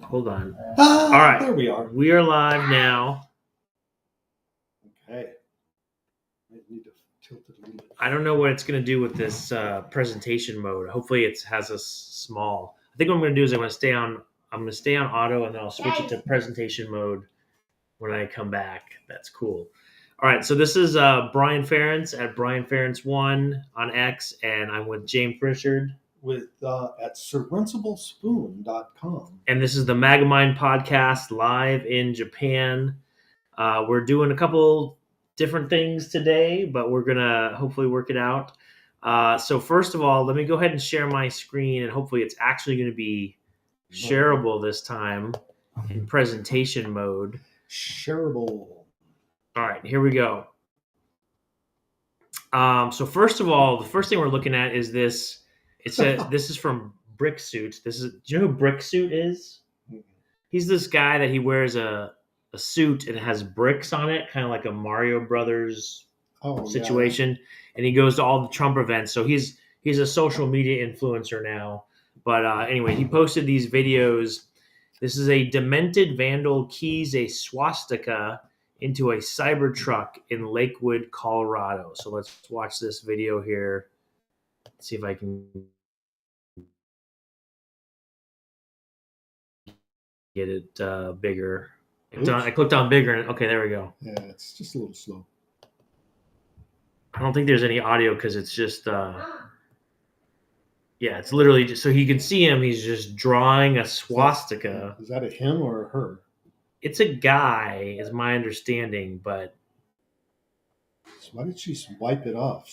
Hold on. All right. There we are. We are live now. Okay. I need to tilt it a little bit. I don't know what it's going to do with this presentation mode. Hopefully it has us small. I think what I'm going to do is I'm going to stay on auto, and then I'll switch it to presentation mode when I come back. That's cool. All right, so this is Brian Ference at Brian Ference1 on X, and I'm with James Richard with at serensiblespoon.com. And this is the MAGA Mind podcast live in Japan. We're doing a couple different things today, but we're going to hopefully work it out. So first of all, let me go ahead and share my screen, and hopefully it's actually going to be shareable this time in presentation mode. Shareable. All right, here we go. So first of all, the first thing we're looking at is this. It says this is from Brick Suit. Do you know who Brick Suit is? He's this guy that he wears a suit and it has bricks on it, kind of like a Mario Brothers situation. Yeah. And he goes to all the Trump events. So he's a social media influencer now. But anyway, he posted these videos. This is a demented vandal keys a swastika into a Cybertruck in Lakewood, Colorado. So let's watch this video here. Let's see if I can get it bigger. I clicked on bigger, and okay, there we go. Yeah, it's just a little slow. I don't think there's any audio because it's just, it's literally just, so you can see him, he's just drawing a swastika. Is that a him or a her? It's a guy, is my understanding, but. So why did she wipe it off?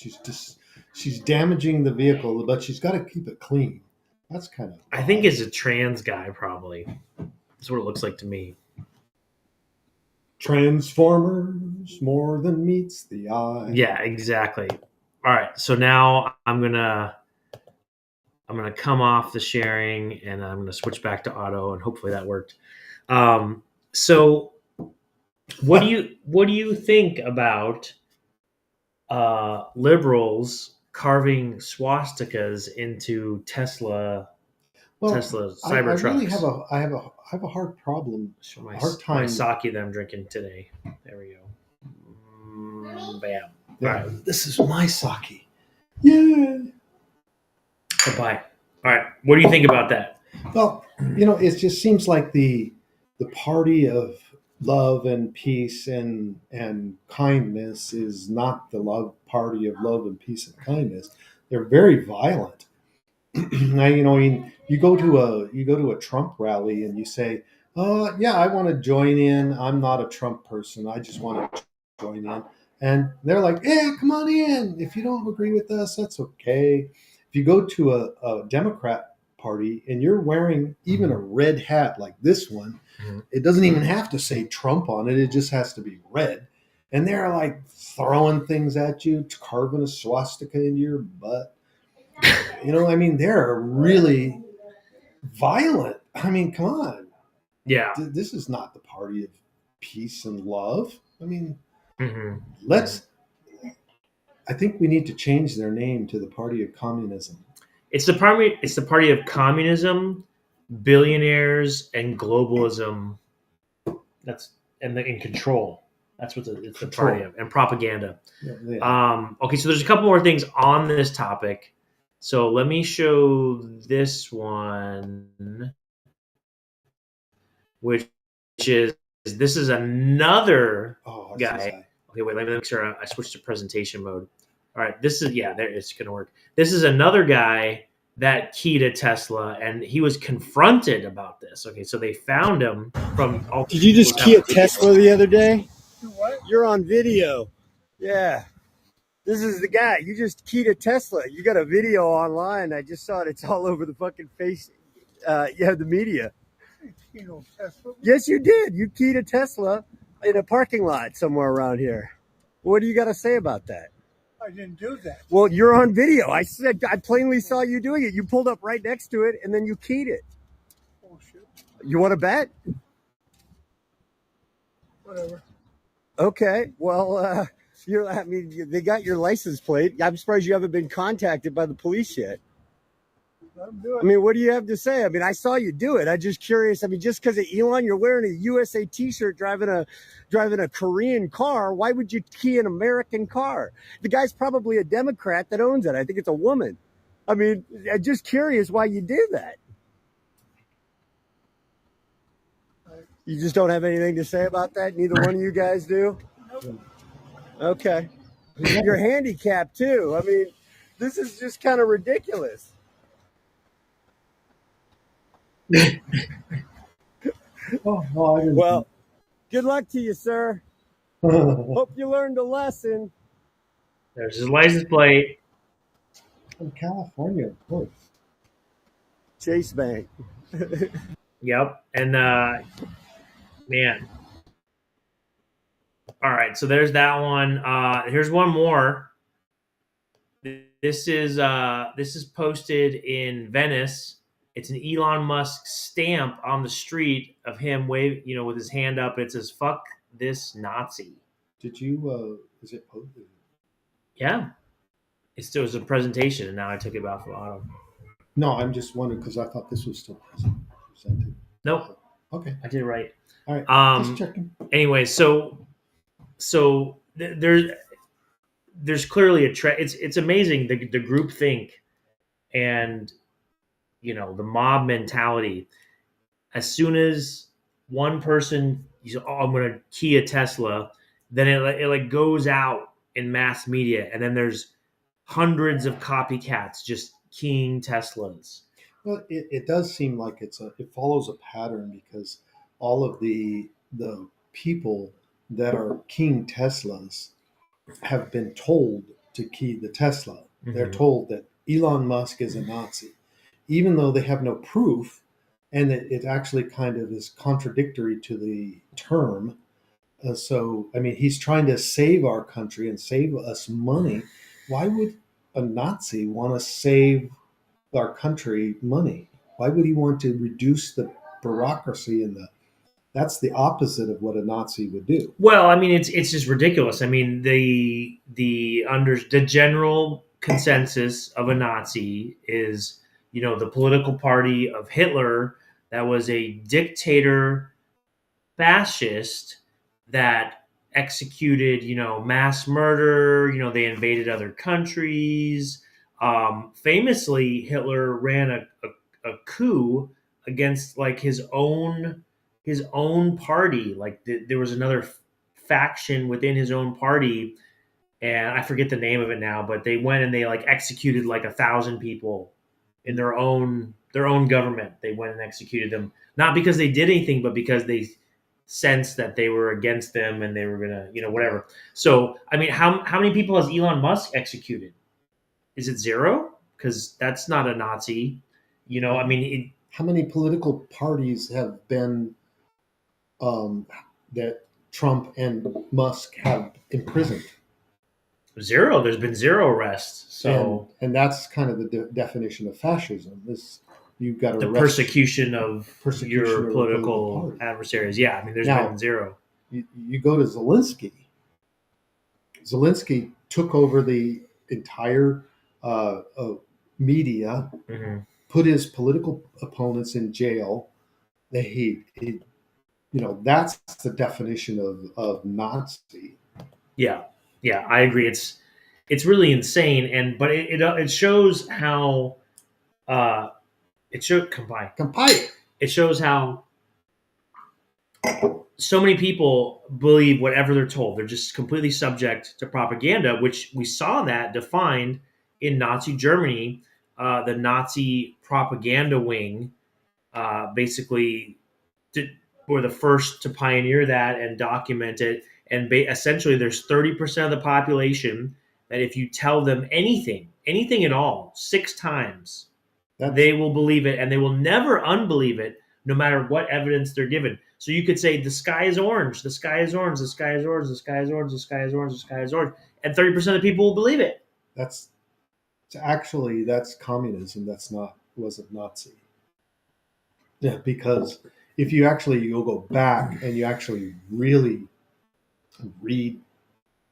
She's damaging the vehicle, but she's got to keep it clean. That's kind of. I think it's a trans guy, probably. That's what it looks like to me. Transformers, more than meets the eye. Yeah, exactly. All right, so now I'm gonna come off the sharing, and I'm gonna switch back to auto, and hopefully that worked. So what do you think about liberals carving swastikas into Tesla Cybertrucks? I really have a hard problem. A hard time. My sake that I'm drinking today. There we go. Bam. Yeah, all right. This is my sake. Yeah. Bye. All right. What do you think about that? Well, it just seems like the party of love and peace and kindness is not the party of love and peace and kindness. They're very violent. Now, you go to a Trump rally and you say, yeah, I want to join in. I'm not a Trump person. I just want to join in. And they're like, yeah, come on in. If you don't agree with us, that's okay. If you go to a Democrat party and you're wearing even a red hat like this one, it doesn't even have to say Trump on it. It just has to be red. And they're like throwing things at you, carving a swastika into your butt. They're really violent. Come on. Yeah. This is not the party of peace and love. I think we need to change their name to the party of communism. It's the party of communism, billionaires, and globalism. And control. That's what it's the party of, and propaganda. Yeah. Okay, so there's a couple more things on this topic. So let me show this one, which is this is another guy. Okay, wait, let me make sure I switch to presentation mode. All right, there it's going to work. This is another guy that keyed a Tesla, and he was confronted about this. Okay, so they found him from. Did you just key a Tesla the other day? What? You're on video. Yeah. This is the guy. You just keyed a Tesla. You got a video online. I just saw it. It's all over the fucking face. You have the media. Tesla? Yes, you did. You keyed a Tesla in a parking lot somewhere around here. What do you got to say about that? I didn't do that. Well, you're on video. I plainly saw you doing it. You pulled up right next to it, and then you keyed it. Oh, shit. You want to bet? Whatever. Okay. Well, they got your license plate. I'm surprised you haven't been contacted by the police yet. Let him do I it. mean, what do you have to say? I mean, I saw you do it. I'm just curious. I mean, just because of Elon, you're wearing a USA T-shirt, driving a Korean car. Why would you key an American car? The guy's probably a Democrat that owns it. I think it's a woman. I mean, I'm just curious why you do that. You just don't have anything to say about that? Neither one of you guys do? Okay. You're handicapped too. I mean, this is just kind of ridiculous. Oh, no, I didn't. Well, good luck to you, sir. Hope you learned a lesson. There's his license plate. From California, of course. Chase Bank. Yep. And man. All right, so there's that one. Here's one more. This is posted in Venice. It's an Elon Musk stamp on the street of him with his hand up. It says "Fuck this Nazi." Did you? Is it posted? Yeah, it was a presentation, and now I took it out for auto. No, I'm just wondering because I thought this was still presented. Nope. Okay. I did it right. All right. Just checking. Anyway, so there's clearly a trend. It's amazing the group think and the mob mentality. As soon as one person, I'm going to key a Tesla, then it like goes out in mass media, and then there's hundreds of copycats just keying Teslas. Well, it does seem like it follows a pattern because all of the people that are keying Teslas have been told to key the Tesla. Mm-hmm. They're told that Elon Musk is a Nazi, even though they have no proof, and it actually kind of is contradictory to the term. So, I mean, he's trying to save our country and save us money. Why would a Nazi want to save our country money? Why would he want to reduce the bureaucracy that's the opposite of what a Nazi would do. Well, I mean, it's just ridiculous. I mean, the general consensus of a Nazi is, the political party of Hitler that was a dictator fascist that executed, mass murder. They invaded other countries. Famously, Hitler ran a coup against like his own party. Like there was another faction within his own party, and I forget the name of it now, but they went and they like executed like 1,000 people in their own government. They went and executed them, not because they did anything, but because they sensed that they were against them and they were gonna, whatever. So, I mean, how many people has Elon Musk executed? Is it 0? Because that's not a Nazi. I mean, how many political parties have been that Trump and Musk have imprisoned? 0. There's been 0 arrests. So, and that's kind of the definition of fascism. Is you've got to persecution of your political adversaries. Yeah, I mean, there's been 0. You go to Zelensky. Zelensky took over the entire media, mm-hmm. put his political opponents in jail. He that's the definition of Nazi. Yeah, I agree. It's really insane, but it shows how it shows how so many people believe whatever they're told. They're just completely subject to propaganda, which we saw that defined in Nazi Germany. The Nazi propaganda wing basically were the first to pioneer that and document it. And essentially, there's 30% of the population that if you tell them anything at all, 6 times, they will believe it, and they will never unbelieve it, no matter what evidence they're given. So you could say the sky is orange, the sky is orange, the sky is orange, the sky is orange, the sky is orange, the sky is orange, and 30% of the people will believe it. That's communism. Wasn't Nazi. Yeah, because if you'll go back and you actually really read,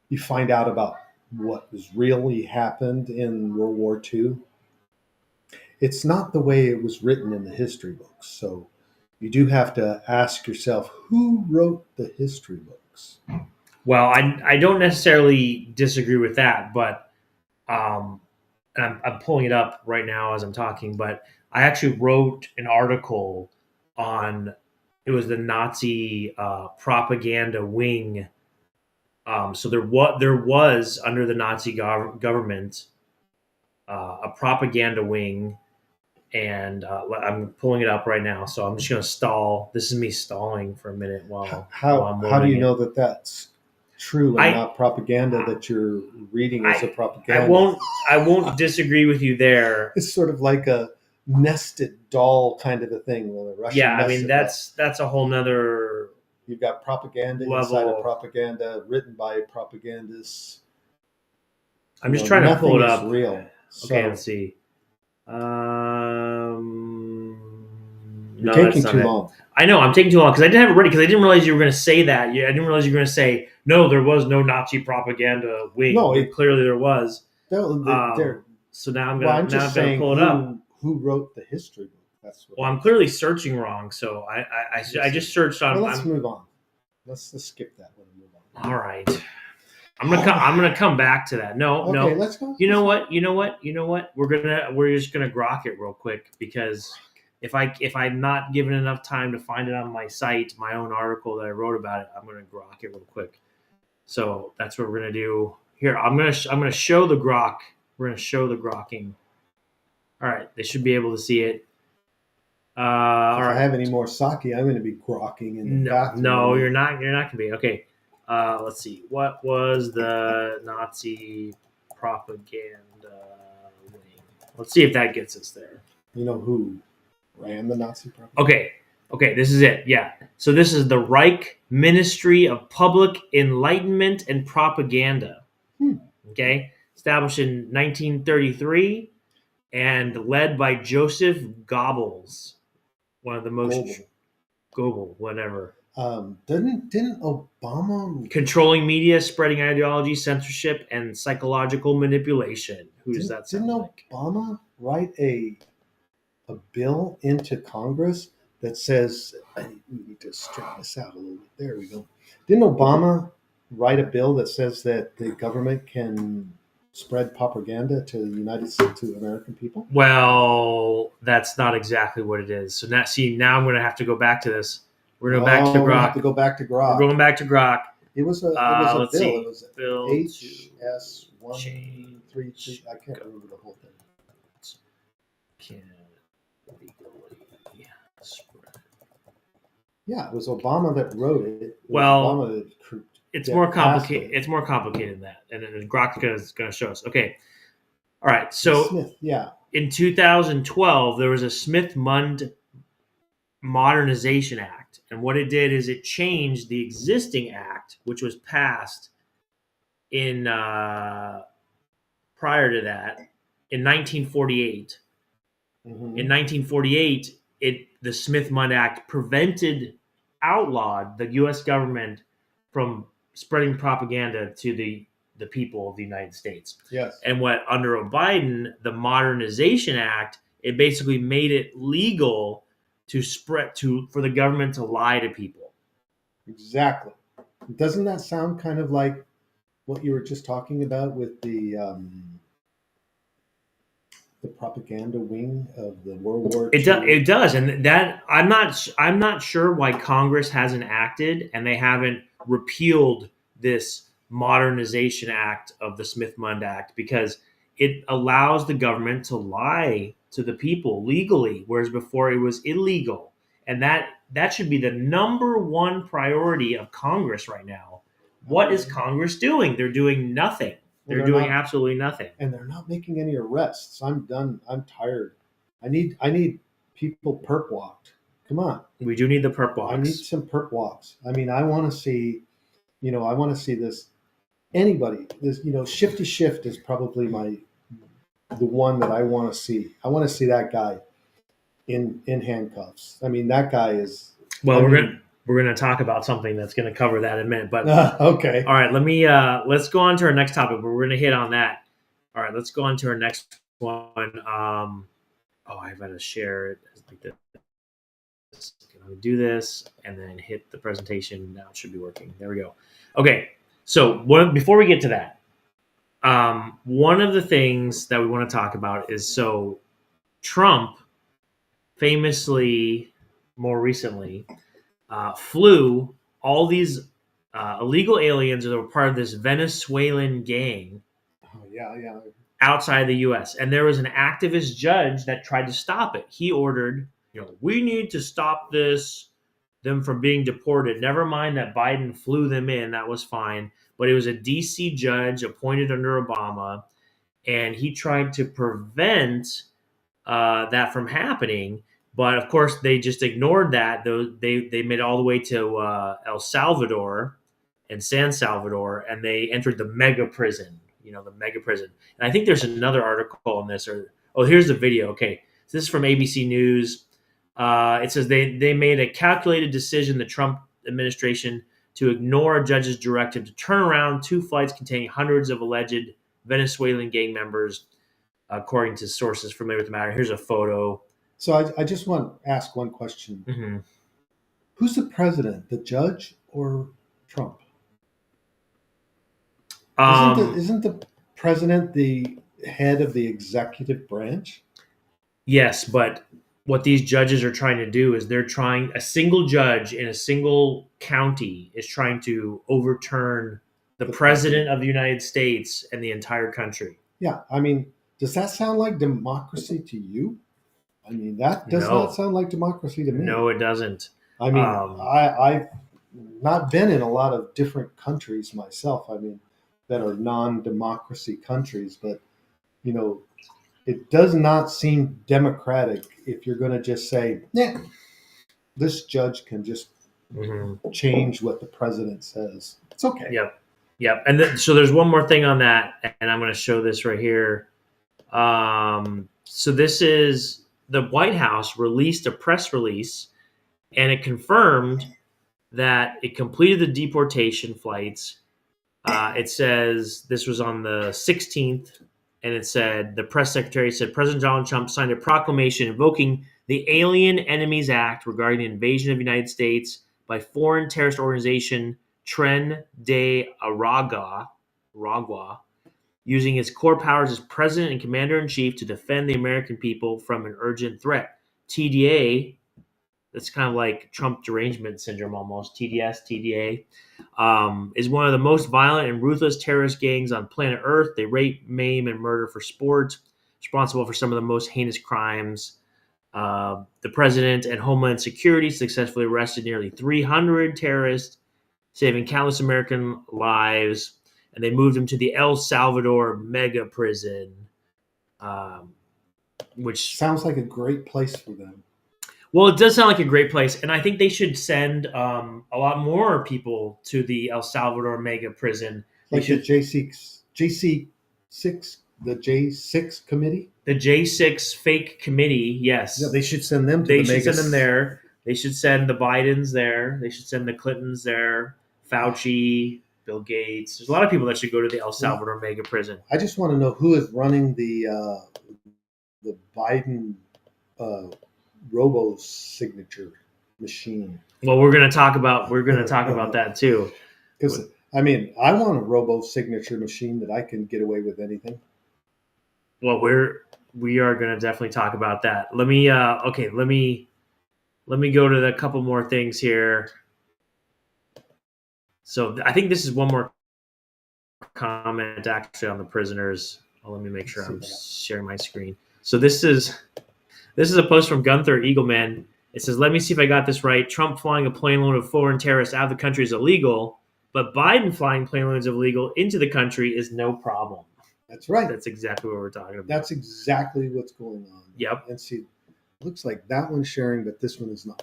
you find out about what was really happened in World War II. it's not the way it was written in the history books. So you do have to ask yourself, who wrote the history books? Well, I don't necessarily disagree with that, but and I'm pulling it up right now as I'm talking. But I actually wrote an article on it was the Nazi propaganda wing. So there was under the Nazi government a propaganda wing, and I'm pulling it up right now. So I'm just going to stall. This is me stalling for a minute while I'm How do you loading know that that's true and I- not propaganda that you're reading as a it. propaganda? I won't disagree with you there. It's sort of like a nested doll kind of a thing with a Russian. Yeah, I mean that's a whole nother. You've got propaganda inside level. of propaganda written by propagandists. I'm just trying to pull it nothing is up. real. Okay, So let's see. you're No, taking that's not too it. long. I know I'm taking too long because I didn't have it ready because I didn't realize you were going to say that. I didn't realize you were going to say no. There was no Nazi propaganda wing. No, Clearly there was. They're, So now I'm well, gonna I'm just saying pull it up. who wrote the history book. That's what. Well, I'm clearly searching wrong, so I just searched on. Well, let's move on. Let's skip that one and move on. All right. I'm gonna come back to that. No, Okay, no. let's go. You know what? We're just gonna grok it real quick because if I'm not given enough time to find it on my site, my own article that I wrote about it, I'm gonna grok it real quick. So that's what we're gonna do here. I'm gonna show the grok. We're gonna show the grokking. All right, they should be able to see it. If All right. I have any more sake, I'm going to be grokking in the bathroom. No, you're not. You're not gonna be okay. Let's see. What was the Nazi propaganda wing? Let's see if that gets us there. You know who ran the Nazi propaganda? Okay. This is it. Yeah. So this is the Reich Ministry of Public Enlightenment and Propaganda. Okay, established in 1933 and led by Joseph Goebbels, one of the most Goebbels, whatever. Didn't Obama Controlling media, spreading ideology, censorship, and psychological manipulation. Who does that sound didn't like? Obama write a bill into Congress that says we need to straighten this out a little bit? There we go. Didn't Obama write a bill that says that the government can spread propaganda to the United States, to American people? Well, that's not exactly what it is. So now I'm going to have to go back to this. We're going back to We're gonna Grok. have to go back to Grok. We're going back to Grok. It was a let's bill. see. It was Bill HS 133. I can't remember the whole thing. Can legally spread. Yeah, it was Obama that wrote it. It was Well, Obama that It's Yeah, more passed complicated. it. It's more complicated than that, and then Grok is going to show us. Okay, all right. So Smith, yeah, in 2012, there was a Smith-Mund Modernization Act, and what it did is it changed the existing act, which was passed in prior to that in 1948. Mhm. In 1948, the Smith-Mund Act outlawed the U.S. government from spreading propaganda to the people of the United States. Yes, And what under Biden, the Modernization Act, it basically made it legal for the government to lie to people. exactly. Doesn't that sound kind of like what you were just talking about with the propaganda wing of the World War II? It does, and that I'm not sure why Congress hasn't acted and they haven't repealed this Modernization Act of the Smith-Mund Act, because it allows the government to lie to the people legally, whereas before it was illegal. And that should be the number one priority of Congress right now. What is Congress doing? They're doing nothing. They're doing absolutely nothing. And they're not making any arrests. I'm done. I'm tired. I need people perp walked. Come on. We do need the perp walks. I need some perp walks. I mean, I want to see, I want to see this. Anybody, this, Shifty Shift is probably the one that I want to see. I want to see that guy in handcuffs. I mean, that guy is. Well, we're gonna talk about something that's gonna cover that in a minute. But okay. All right, let's go on to our next topic. We're gonna hit on that. All right, let's go on to our next one. Oh, I've got to share it like this. Can I do this and then hit the presentation? Now it should be working. There we go. Okay. So before we get to that, one of the things that we want to talk about is so Trump famously, more recently, flew all these illegal aliens that were part of this Venezuelan gang Oh, yeah. outside the U.S. And there was an activist judge that tried to stop it. He ordered, we need to stop them from being deported. Never mind that Biden flew them in. That was fine. But it was a D.C. judge appointed under Obama, and he tried to prevent that from happening. But of course, they just ignored that. They made it all the way to El Salvador and San Salvador, and they entered the mega prison. The mega prison. And I think there's another article on this. Here's the video. Okay, so this is from ABC News. It says they made a calculated decision, the Trump administration, to ignore a judge's directive to turn around 2 flights containing hundreds of alleged Venezuelan gang members, according to sources familiar with the matter. Here's a photo. So I just want to ask one question. Mm-hmm. Who's the president, the judge or Trump? Isn't the president the head of the executive branch? Yes, but what these judges are trying to do is a single judge in a single county is trying to overturn the president of the United States and the entire country. Yeah, I mean, does that sound like democracy to you? I mean, that does not sound like democracy to me. No, it doesn't. I mean, I've not been in a lot of different countries myself. I mean, that are non-democracy countries, but it does not seem democratic if you're going to just say, yeah, this judge can just change what the president says. It's okay. Yep. And so there's one more thing on that, and I'm going to show this right here. So this is the White House released a press release, and it confirmed that it completed the deportation flights. It says this was on the 16th, and it said the press secretary said President Donald Trump signed a proclamation invoking the Alien Enemies Act regarding the invasion of the United States by foreign terrorist organization Tren de Aragua, using its core powers as president and commander-in-chief to defend the American people from an urgent threat. TDA, that's kind of like Trump derangement syndrome almost, TDA, is one of the most violent and ruthless terrorist gangs on planet Earth. They rape, maim, and murder for sport, responsible for some of the most heinous crimes. The president and Homeland Security successfully arrested nearly 300 terrorists, saving countless American lives, and they moved them to the El Salvador mega prison, which sounds like a great place for them. Well, it does sound like a great place, and I think they should send a lot more people to the El Salvador mega prison. Like the J6 committee? The J6 fake committee, yes. Yeah, they should send them to They should send them there. They should send the Bidens there. They should send the Clintons there. Fauci, Bill Gates. There's a lot of people that should go to the El Salvador mega prison. I just want to know who is running the Biden robo signature machine. Well, we're going to talk about that too. Because I mean, I want a robo signature machine that I can get away with anything. Well, we are going to definitely talk about that. Let me go to a couple more things here. So I think this is one more comment actually on the prisoners. Let me make sure I'm sharing my screen. So this is a post from Gunther Eagleman. It says, "Let me see if I got this right. Trump flying a plane load of foreign terrorists out of the country is illegal, but Biden flying plane loads of illegal into the country is no problem." That's right. That's exactly what we're talking about. That's exactly what's going on. Yep. And see, looks like that one's sharing, but this one is not.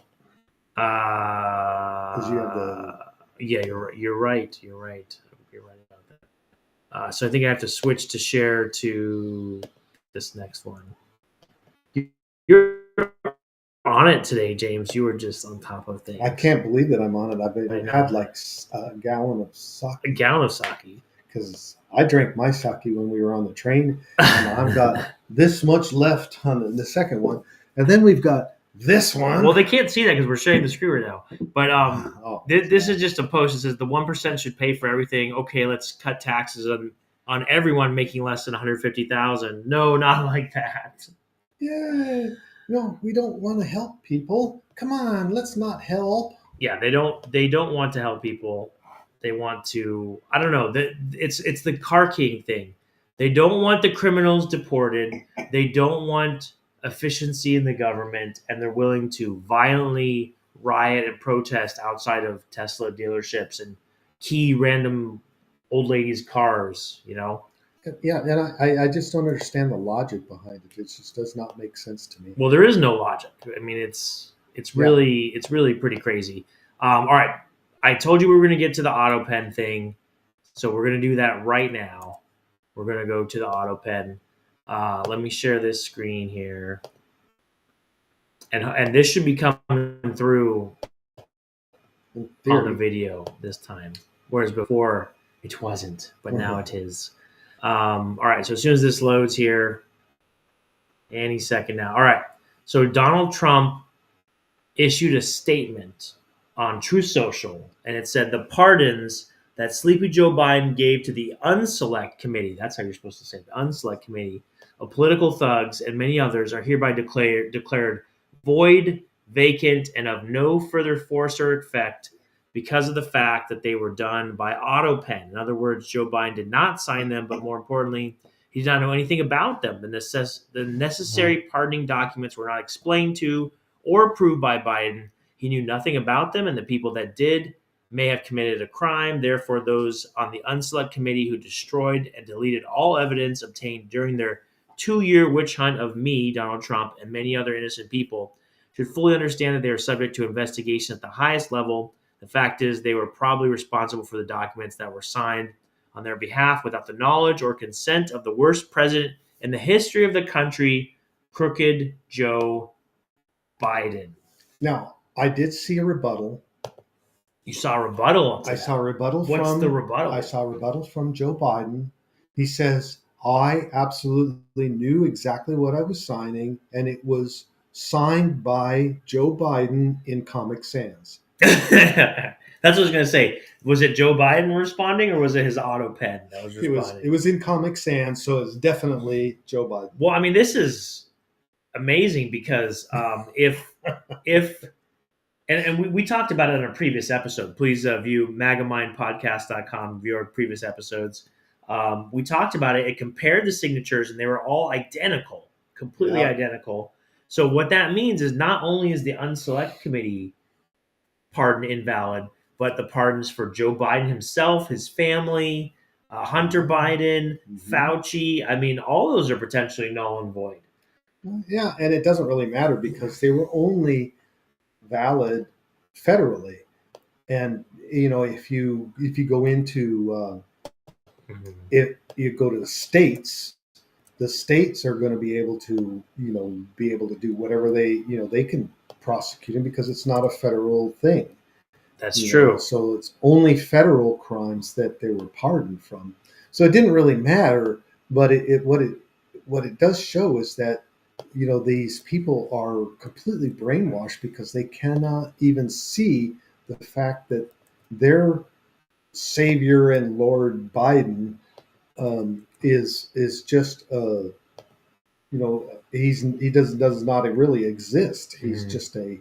Because you have the. Yeah, you're right. You're right about that. So I think I have to switch to share to this next one. You're on it today, James. You were just on top of things. I can't believe that I'm on it. I've had like a gallon of sake. A gallon of sake. because I drank my sake when we were on the train, and I've got this much left on the second one, and then we've got this one. Well, they can't see that because we're showing the screen right now. But Oh, this is just a post that says the 1% should pay for everything. Okay, let's cut taxes on everyone making less than $150,000. No, not like that. yeah, no, we don't want to help people. Come on, let's not help. Yeah, they don't want to help people. They want to. I don't know. It's the car king thing. They don't want the criminals deported. They don't want efficiency in the government, and they're willing to violently riot and protest outside of Tesla dealerships and key random old ladies' cars. Yeah, and I just don't understand the logic behind it. It just does not make sense to me. Well, there is no logic. I mean, it's really pretty crazy. All right, I told you we were going to get to the auto pen thing, so we're going to do that right now. We're going to go to the auto pen. Let me share this screen here, and this should be coming through In on theory. the video this time, whereas before it wasn't, but now it is. All right, so as soon as this loads here, any second now. All right, so Donald Trump issued a statement on Truth Social, and it said the pardons that Sleepy Joe Biden gave to the Unselect Committee, that's how you're supposed to say it, the Unselect Committee of political thugs and many others are hereby declared void, vacant, and of no further force or effect because of the fact that they were done by auto pen. In other words, Joe Biden did not sign them, but more importantly, he did not know anything about them. The necessary pardoning documents were not explained to or approved by Biden. He knew nothing about them, and the people that did may have committed a crime. Therefore, those on the Unselect Committee who destroyed and deleted all evidence obtained during their 2-year witch hunt of me, Donald Trump, and many other innocent people should fully understand that they are subject to investigation at the highest level. The fact is, they were probably responsible for the documents that were signed on their behalf without the knowledge or consent of the worst president in the history of the country, Crooked Joe Biden. Now, I did see a rebuttal. You saw a rebuttal. I saw a rebuttal What's from the rebuttal? I saw a rebuttal from Joe Biden. He says, I absolutely knew exactly what I was signing, and it was signed by Joe Biden in Comic Sans. That's what I was going to say. Was it Joe Biden responding, or was it his auto pen that was responding? It was in Comic Sans, so it's definitely Joe Biden. Well, I mean, this is amazing because if we talked about it in a previous episode. Please view magamindpodcast.com, view our previous episodes. We talked about it. It compared the signatures, and they were all identical, completely identical. So what that means is not only is the Unselect Committee pardon invalid, but the pardons for Joe Biden himself, his family, Hunter Biden, Fauci. I mean, all those are potentially null and void. Yeah, and it doesn't really matter because they were only valid federally. And if you go into if you go to the states are going to be able to do whatever they can prosecute him because it's not a federal thing. That's true. So it's only federal crimes that they were pardoned from. So it didn't really matter, but what it does show is that these people are completely brainwashed because they cannot even see the fact that their savior and Lord Biden is just he does not really exist. He's just a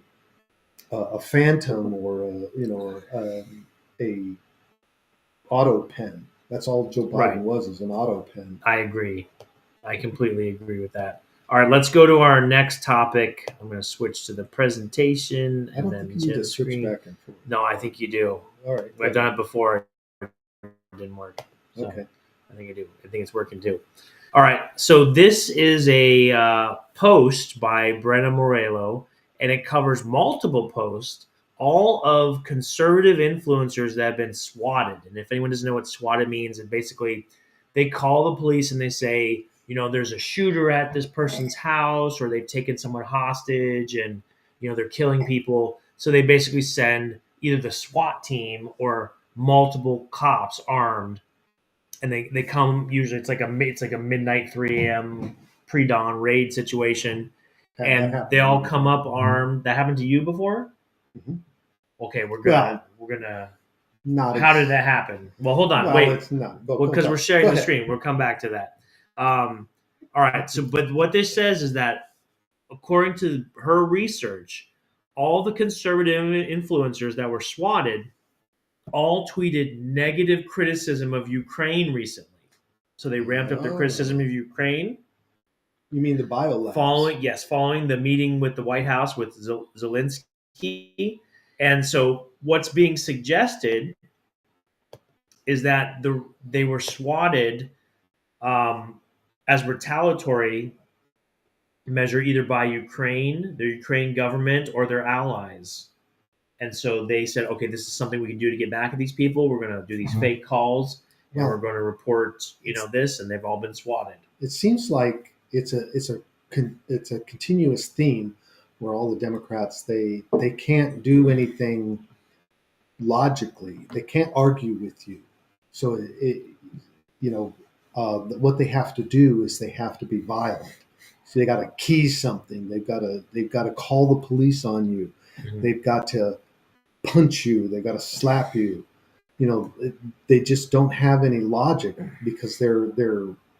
phantom or a auto pen. That's all Joe Biden was, is an auto pen. I agree. I completely agree with that. All right, let's go to our next topic. I'm going to switch to the presentation. I don't think you need to switch back and forth. No, I think you do. All right. I've done it before. It didn't work. So Okay. I think I do. I think it's working too. All right. So this is a post by Brenna Morello, and it covers multiple posts, all of conservative influencers that have been swatted. And if anyone doesn't know what swatted means, it basically they call the police and they say, there's a shooter at this person's house, or they've taken someone hostage and, they're killing people. So they basically send either the SWAT team or multiple cops armed and they come usually it's like a midnight 3 a.m. pre-dawn raid situation, That and happened they to all me. come up armed. That happened to you before? Mhm. Okay, we're Well, gonna. Not How ex- did that happen? Well, hold on, well, wait, it's not. Go, because go, we're go. sharing Go the ahead. screen. We'll come back to that. All right. So, but what this says is that, according to her research, all the conservative influencers that were swatted all tweeted negative criticism of Ukraine recently. So they ramped up their criticism Oh, of Ukraine you mean the biolabs? following the meeting with the White House with Zelensky. And so what's being suggested is that they were swatted as retaliatory measure either by Ukraine, the Ukraine government, or their allies. And so they said, okay, this is something we can do to get back at these people. We're going to do these fake calls, and we're Well, going to report, this, and they've all been swatted. it seems like it's a continuous theme where all the Democrats they can't do anything logically. They can't argue with you. So what they have to do is they have to be violent. So they got to key something. They've got to call the police on you. Mhm. They've got to punch you. They've got to slap you. They just don't have any logic because their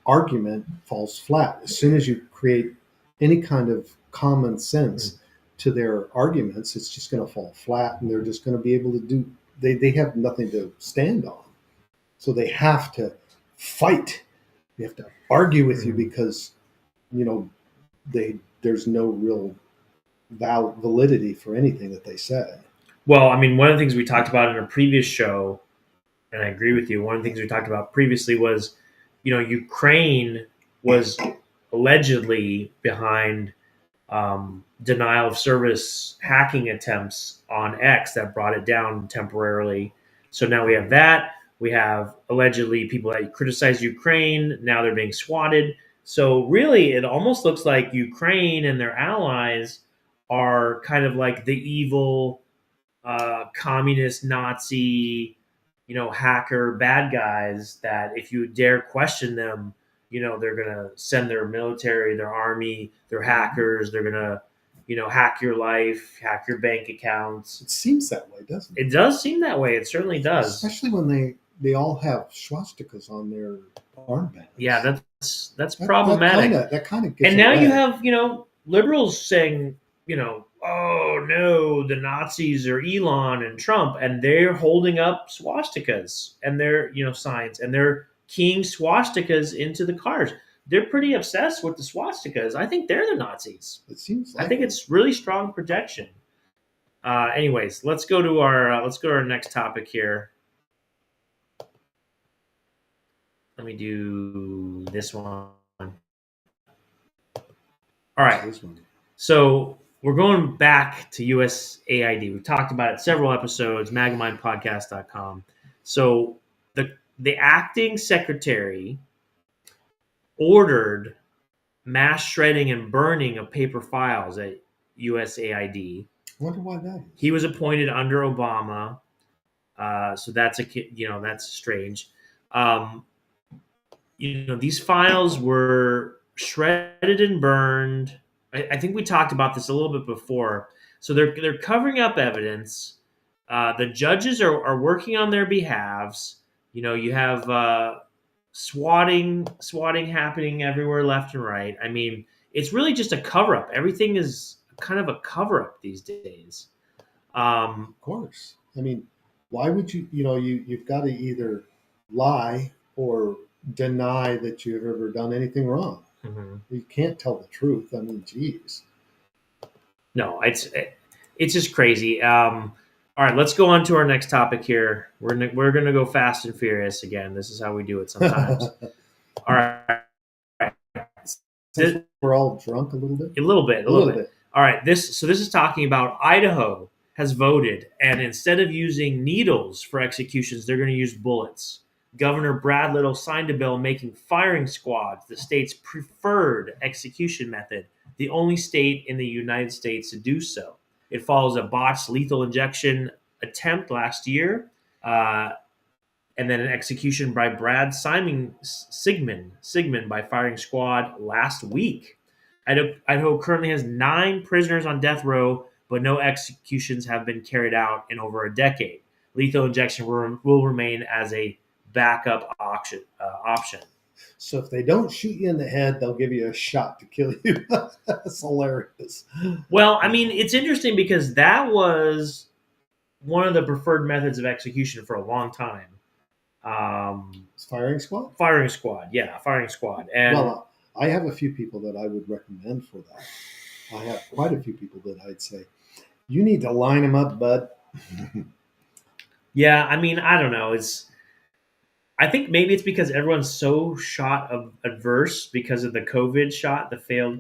argument falls flat. As soon as you create any kind of common sense to their arguments, it's just going to fall flat, and they're just going to be able to do. They have nothing to stand on, so they have to fight. They have to argue with you because there's no real validity for anything that they say. Well, I mean, one of the things we talked about in a previous show, and I agree with you, one of the things we talked about previously was, Ukraine was allegedly behind denial of service hacking attempts on X that brought it down temporarily. So now we have that. We have allegedly people that criticize Ukraine. Now they're being swatted. So really, it almost looks like Ukraine and their allies are kind of like the evil communist Nazi, hacker bad guys that if you dare question them, they're gonna send their military, their army, their hackers. They're gonna, hack your life, hack your bank accounts. It seems that way, doesn't it? It does seem that way. It certainly does. Especially when they all have swastikas on their armbands. Yeah, that's problematic. That kind of gets. And now away. you have, liberals saying, oh no, the Nazis are Elon and Trump, and they're holding up swastikas and their, signs, and they're keying swastikas into the cars. They're pretty obsessed with the swastikas. I think they're the Nazis. It seems like I think it's really strong projection. Anyways, let's go to our next topic here. Let me do this one. All right. this one. So we're going back to USAID. We've talked about it several episodes, magamindpodcast.com. So the acting secretary ordered mass shredding and burning of paper files at USAID. I wonder why that is. He was appointed under Obama, so that's strange. These files were shredded and burned. I think we talked about this a little bit before. So they're covering up evidence. The judges are working on their behalves. You have swatting happening everywhere, left and right. I mean, it's really just a cover up. Everything is kind of a cover up these days. Of course. I mean, why would you? You've got to either lie or deny that you've ever done anything wrong. Mm-hmm. You can't tell the truth. I mean, geez. No, it's just crazy. All right, let's go on to our next topic here. We're gonna go fast and furious again. This is how we do it sometimes. All right. We're all drunk a little bit. A little bit. All right. This is talking about Idaho has voted, and instead of using needles for executions, they're going to use bullets. Governor Brad Little signed a bill making firing squads the state's preferred execution method, the only state in the United States to do so. It follows a botched lethal injection attempt last year, and then an execution by Brad Sigmund by firing squad last week. Idaho currently has 9 prisoners on death row, but no executions have been carried out in over a decade. Lethal injection will remain as a backup option. So if they don't shoot you in the head, they'll give you a shot to kill you. That's hilarious. Well, I mean, it's interesting because that was one of the preferred methods of execution for a long time. Firing squad? Firing squad. And Well, I have a few people that I would recommend for that. I have quite a few people that I'd say, you need to line them up, bud. yeah, I mean, I don't know. I think maybe it's because everyone's so shot adverse because of the failed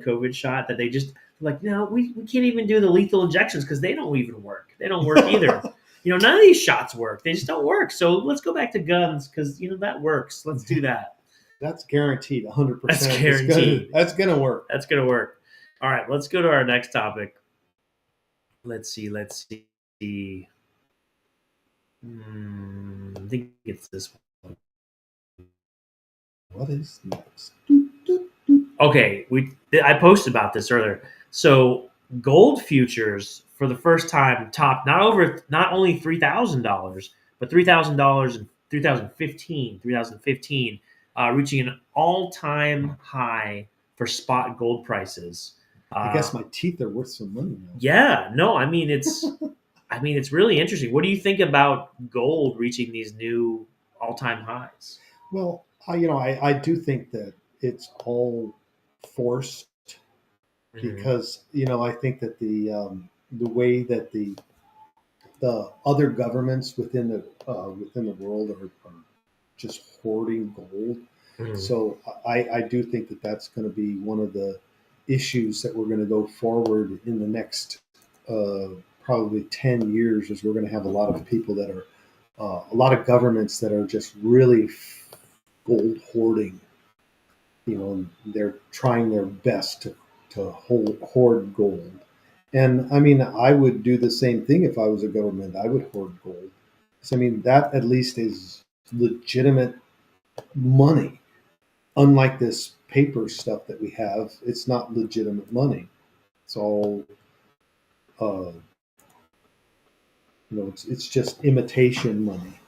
COVID shot, that they just like, no, we can't even do the lethal injections because they don't even work. They don't work either. None of these shots work. They just don't work. So let's go back to guns because that works. Let's do that. That's guaranteed, 100%. That's guaranteed. That's gonna work. That's gonna work. All right, let's go to our next topic. Let's see. I think it's this one. What is next? Okay, I posted about this earlier. So gold futures for the first time topped not only $3,000, but $3,000 in 2015, reaching an all-time high for spot gold prices. I guess my teeth are worth some money now. Yeah, no, I mean it's really interesting. What do you think about gold reaching these new all-time highs? Well, I do think that it's all forced because I think that the way that the other governments within the world are just hoarding gold. So I do think that that's going to be one of the issues that we're going to go forward in the next probably 10 years, is we're going to have a lot of people that are a lot of governments that are just really gold hoarding. They're trying their best to hoard gold. And I mean, I would do the same thing if I was a government. I would hoard gold. So I mean, that at least is legitimate money. Unlike this paper stuff that we have, it's not legitimate money. It's all, it's just imitation money.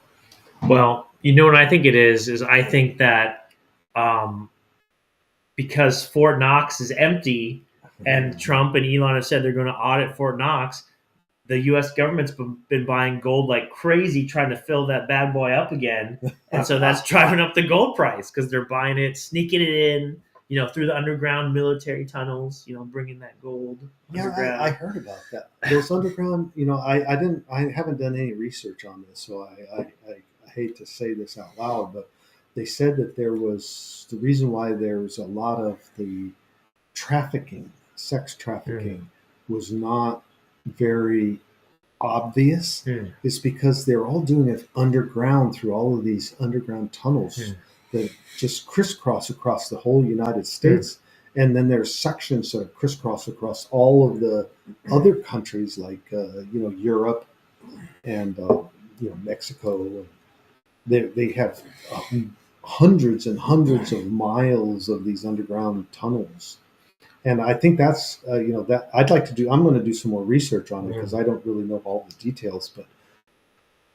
Well, what I think it is I think that because Fort Knox is empty and Trump and Elon have said they're going to audit Fort Knox, the U.S. government's been buying gold like crazy, trying to fill that bad boy up again. And so that's driving up the gold price because they're buying it, sneaking it in, through the underground military tunnels, bringing that gold. Yeah, I heard about that. Those underground, I haven't done any research on this, so I hate to say this out loud, but they said that there was the reason why there's a lot of the sex trafficking was not very obvious is because they're all doing it underground through all of these underground tunnels that just crisscross across the whole United States. And then there's sections that crisscross across all of the other countries like, Europe and, Mexico. They have hundreds and hundreds of miles of these underground tunnels. And I think that's, that I'm going to do some more research on it because I don't really know all the details, but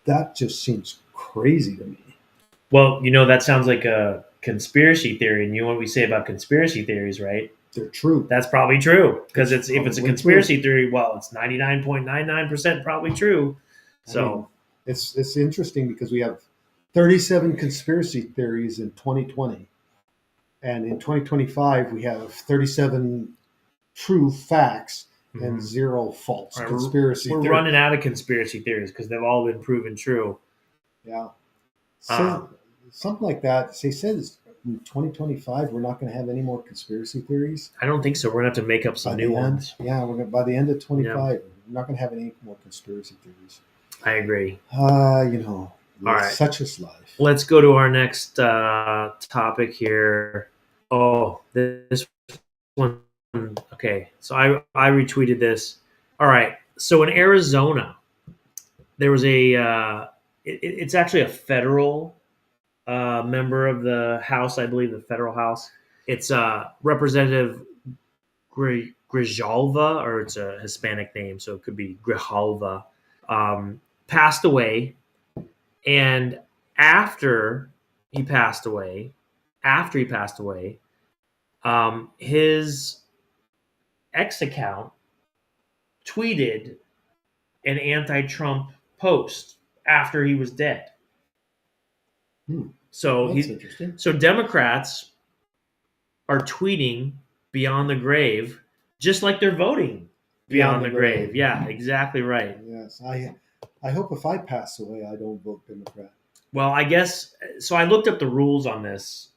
that just seems crazy to me. Well, that sounds like a conspiracy theory. And you know what we say about conspiracy theories, right? They're true. That's probably true because if it's a conspiracy theory, well, it's 99.99% probably true. So it's interesting because we have 37 conspiracy theories in 2020. And in 2025, we have 37 true facts and 0 false conspiracy theories. We're running out of conspiracy theories because they've all been proven true. Yeah. So, something like that. They says in 2025, we're not going to have any more conspiracy theories. I don't think so. We're going to have to make up some new ones. Yeah, by the end of 25, we're not going to have any more conspiracy theories. I agree. All right. Such is life. Let's go to our next topic here. Oh, this one. Okay, so I retweeted this. All right, so in Arizona, there was it's actually a federal member of the House, I believe, the federal House. It's Representative Grijalva, or it's a Hispanic name, so it could be Grijalva, passed away. And after he passed away, his X account tweeted an anti-Trump post after he was dead. So That's interesting. So Democrats are tweeting beyond the grave, just like they're voting beyond the grave. Yeah, exactly right. Yes, I hope if I pass away, I don't vote Democrat. Well, I guess so. I looked up the rules on this.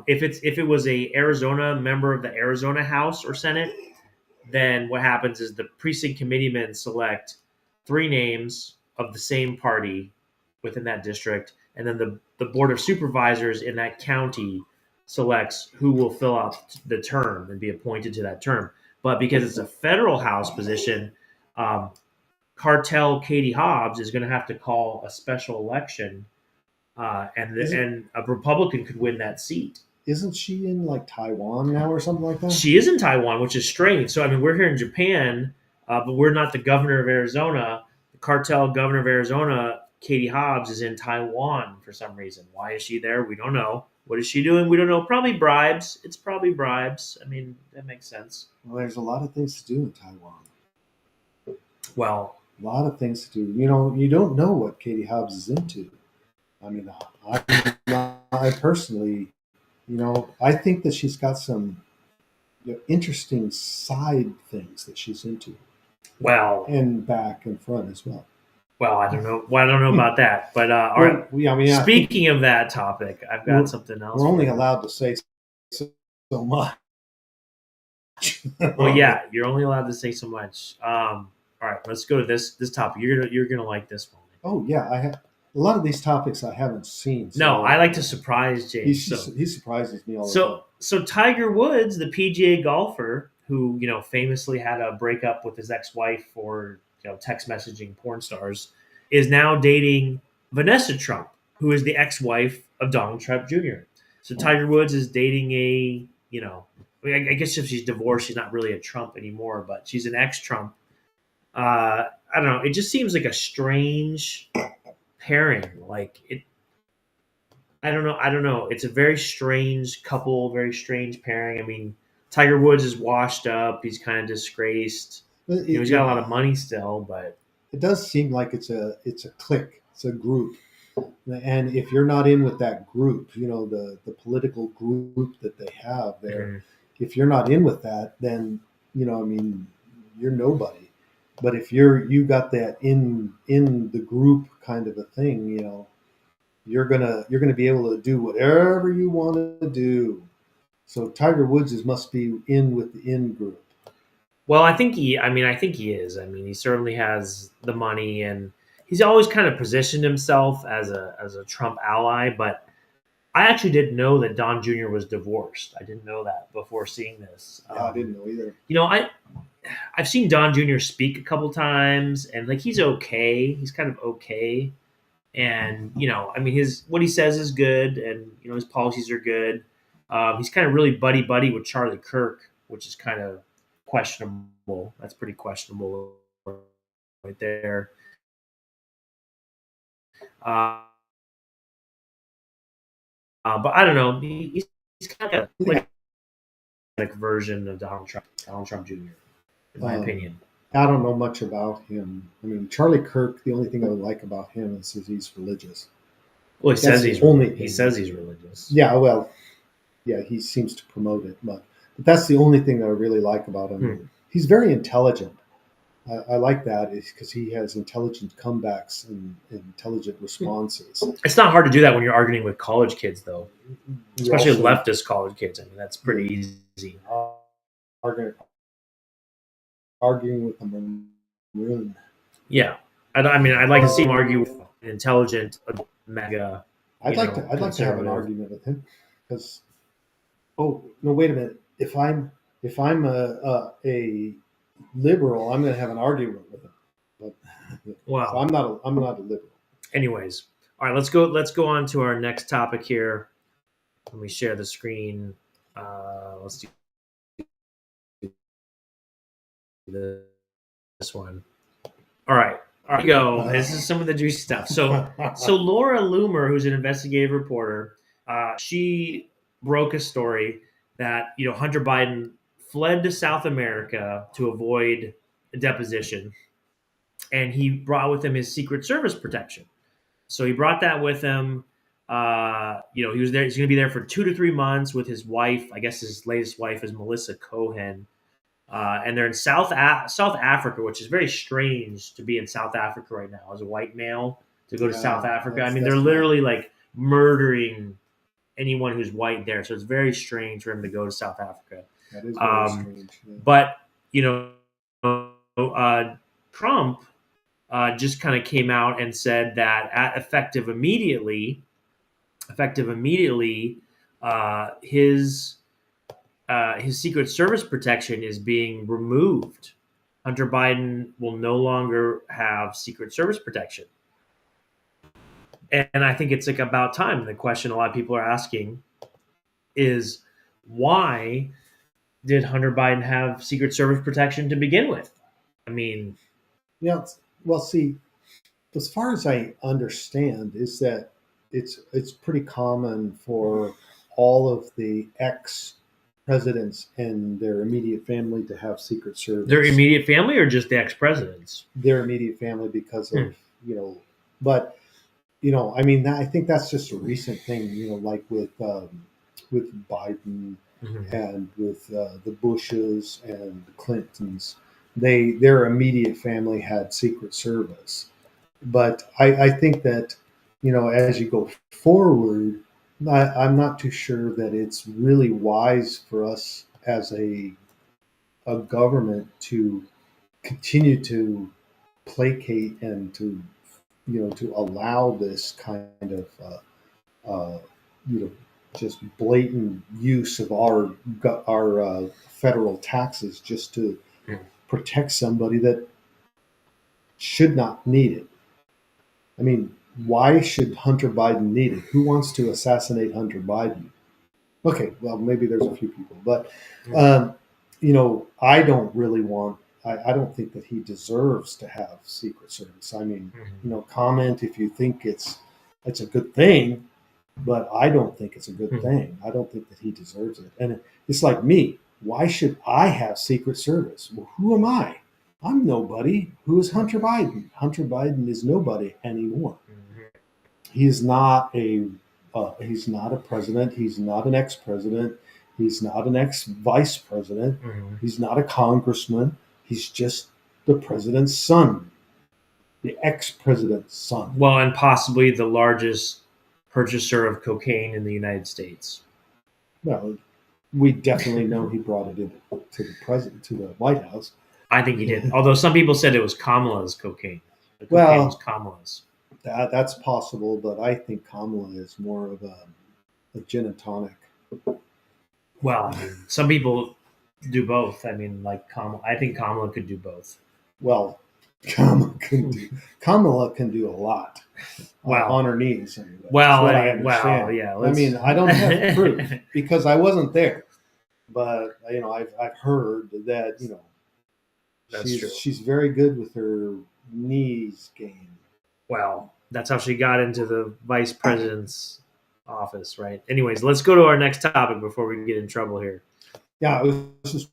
If it was a Arizona member of the Arizona House or Senate, then what happens is the precinct committeemen select 3 names of the same party within that district, and then the board of supervisors in that county selects who will fill out the term and be appointed to that term. But because it's a federal House position, cartel Katie Hobbs is going to have to call a special election, and a Republican could win that seat. Isn't she in like Taiwan now or something like that? She is in Taiwan, which is strange. So, I mean, we're here in Japan, but we're not the governor of Arizona. The cartel governor of Arizona, Katie Hobbs, is in Taiwan for some reason. Why is she there? We don't know. What is she doing? We don't know. Probably bribes. It's probably bribes. I mean, that makes sense. Well, there's a lot of things to do in Taiwan. Well, a lot of things to do. You know, you don't know what Katie Hobbs is into. I mean, I personally, you know, I think that she's got some interesting side things that she's into. Well, and back and front as well. Well, I don't know. Well, I don't know about that. But all right. Yeah, I mean, speaking of that topic, I've got something else. We're only allowed to say so much. Well, yeah, you're only allowed to say so much. All right, let's go to this topic. You're gonna like this one. Oh yeah, I have a lot of these topics I haven't seen. So no, I like to surprise James. He surprises me all the time. So Tiger Woods, the PGA golfer, who famously had a breakup with his ex-wife for text messaging porn stars, is now dating Vanessa Trump, who is the ex-wife of Donald Trump Jr. So Tiger Woods is dating I guess if she's divorced, she's not really a Trump anymore, but she's an ex-Trump. I don't know. It just seems like a strange pairing. I don't know. It's a very strange couple, very strange pairing. I mean, Tiger Woods is washed up. He's kind of disgraced. He's got a lot of money still, but it does seem like it's a clique. It's a group. And if you're not in with that group, the political group that they have there, if you're not in with that, then, you're nobody. But if you got that in the group kind of a thing, you're gonna be able to do whatever you want to do. So Tiger Woods must be in with the in group. Well, I think he is. I mean, he certainly has the money, and he's always kind of positioned himself as a Trump ally. But I actually didn't know that Don Jr. was divorced. I didn't know that before seeing this. Yeah, I didn't know either. I've seen Don Jr. speak a couple times, and he's okay. He's kind of okay, and what he says is good, and his policies are good. He's kind of really buddy with Charlie Kirk, which is kind of questionable. That's pretty questionable right there. But I don't know. He's kind of like a version of Donald Trump Jr. in my opinion. I don't know much about him. I mean, Charlie Kirk, the only thing I would like about him is that he's religious. Well, he says he's religious. Yeah, well, yeah, he seems to promote it. But that's the only thing that I really like about him. He's very intelligent. I like that because he has intelligent comebacks and intelligent responses. It's not hard to do that when you're arguing with college kids, though, especially leftist college kids. I mean, that's pretty easy. Arguing with the maroon. Yeah, I mean, I'd like to see him argue with an intelligent MAGA. I'd like to have an argument with him because. Oh no! Wait a minute. If I'm a liberal, I'm going to have an argument with him. But wow, so I'm not a liberal. Anyways, All right, let's go. Let's go on to our next topic here. Let me share the screen. Let's do this one. All right. Here we go. This is some of the juicy stuff. So Laura Loomer, who's an investigative reporter, she broke a story that Hunter Biden fled to South America to avoid a deposition, and he brought with him his Secret Service protection. So he brought that with him. He was there. He's going to be there for 2 to 3 months with his wife. I guess his latest wife is Melissa Cohen. And they're in South Africa, which is very strange to be in South Africa right now as a white male to go to South Africa. I mean, they're literally like murdering anyone who's white there. So it's very strange for him to go to South Africa. That is very strange. Yeah. But, Trump just kind of came out and said that effective immediately, his Secret Service protection is being removed. Hunter Biden will no longer have Secret Service protection. And I think it's like about time. And the question a lot of people are asking is, why did Hunter Biden have Secret Service protection to begin with? I mean, yeah. Well, see, as far as I understand, is that it's pretty common for all of the ex-presidents and their immediate family to have Secret Service. Their immediate family, or just the ex-presidents? Their immediate family, because of but I mean, I think that's just a recent thing. Like with Biden and with the Bushes and the Clintons, their immediate family had Secret Service. But I think that as you go forward, I'm not too sure that it's really wise for us as a government to continue to placate and to allow this kind of just blatant use of our federal taxes just to protect somebody that should not need it. I mean, why should Hunter Biden need it? Who wants to assassinate Hunter Biden? Okay, well, maybe there's a few people, but I don't really want. I don't think that he deserves to have Secret Service. I mean, comment if you think it's a good thing, but I don't think it's a good thing. I don't think that he deserves it. And it's like me. Why should I have Secret Service? Well, who am I? I'm nobody. Who is Hunter Biden? Hunter Biden is nobody anymore. He's not a president. He's not an ex-president. He's not an ex-vice president. He's not a congressman. He's just the president's son, the ex-president's son. Well, and possibly the largest purchaser of cocaine in the United States. Well, we definitely know he brought it to the president, to the White House. I think he did. Although some people said it was Kamala's cocaine. The cocaine Well, was Kamala's. That's possible, but I think Kamala is more of a gin and tonic. Well, I mean, some people do both. I mean, like I think Kamala could do both. Well, Kamala can do a lot. Well, on her knees. Anyway. Well, I understand. Well, yeah. I mean, I don't have proof because I wasn't there, but I've heard that That's true. She's very good with her knees game. Well, that's how she got into the vice president's office, right? Anyways, let's go to our next topic before we get in trouble here. Yeah, I was just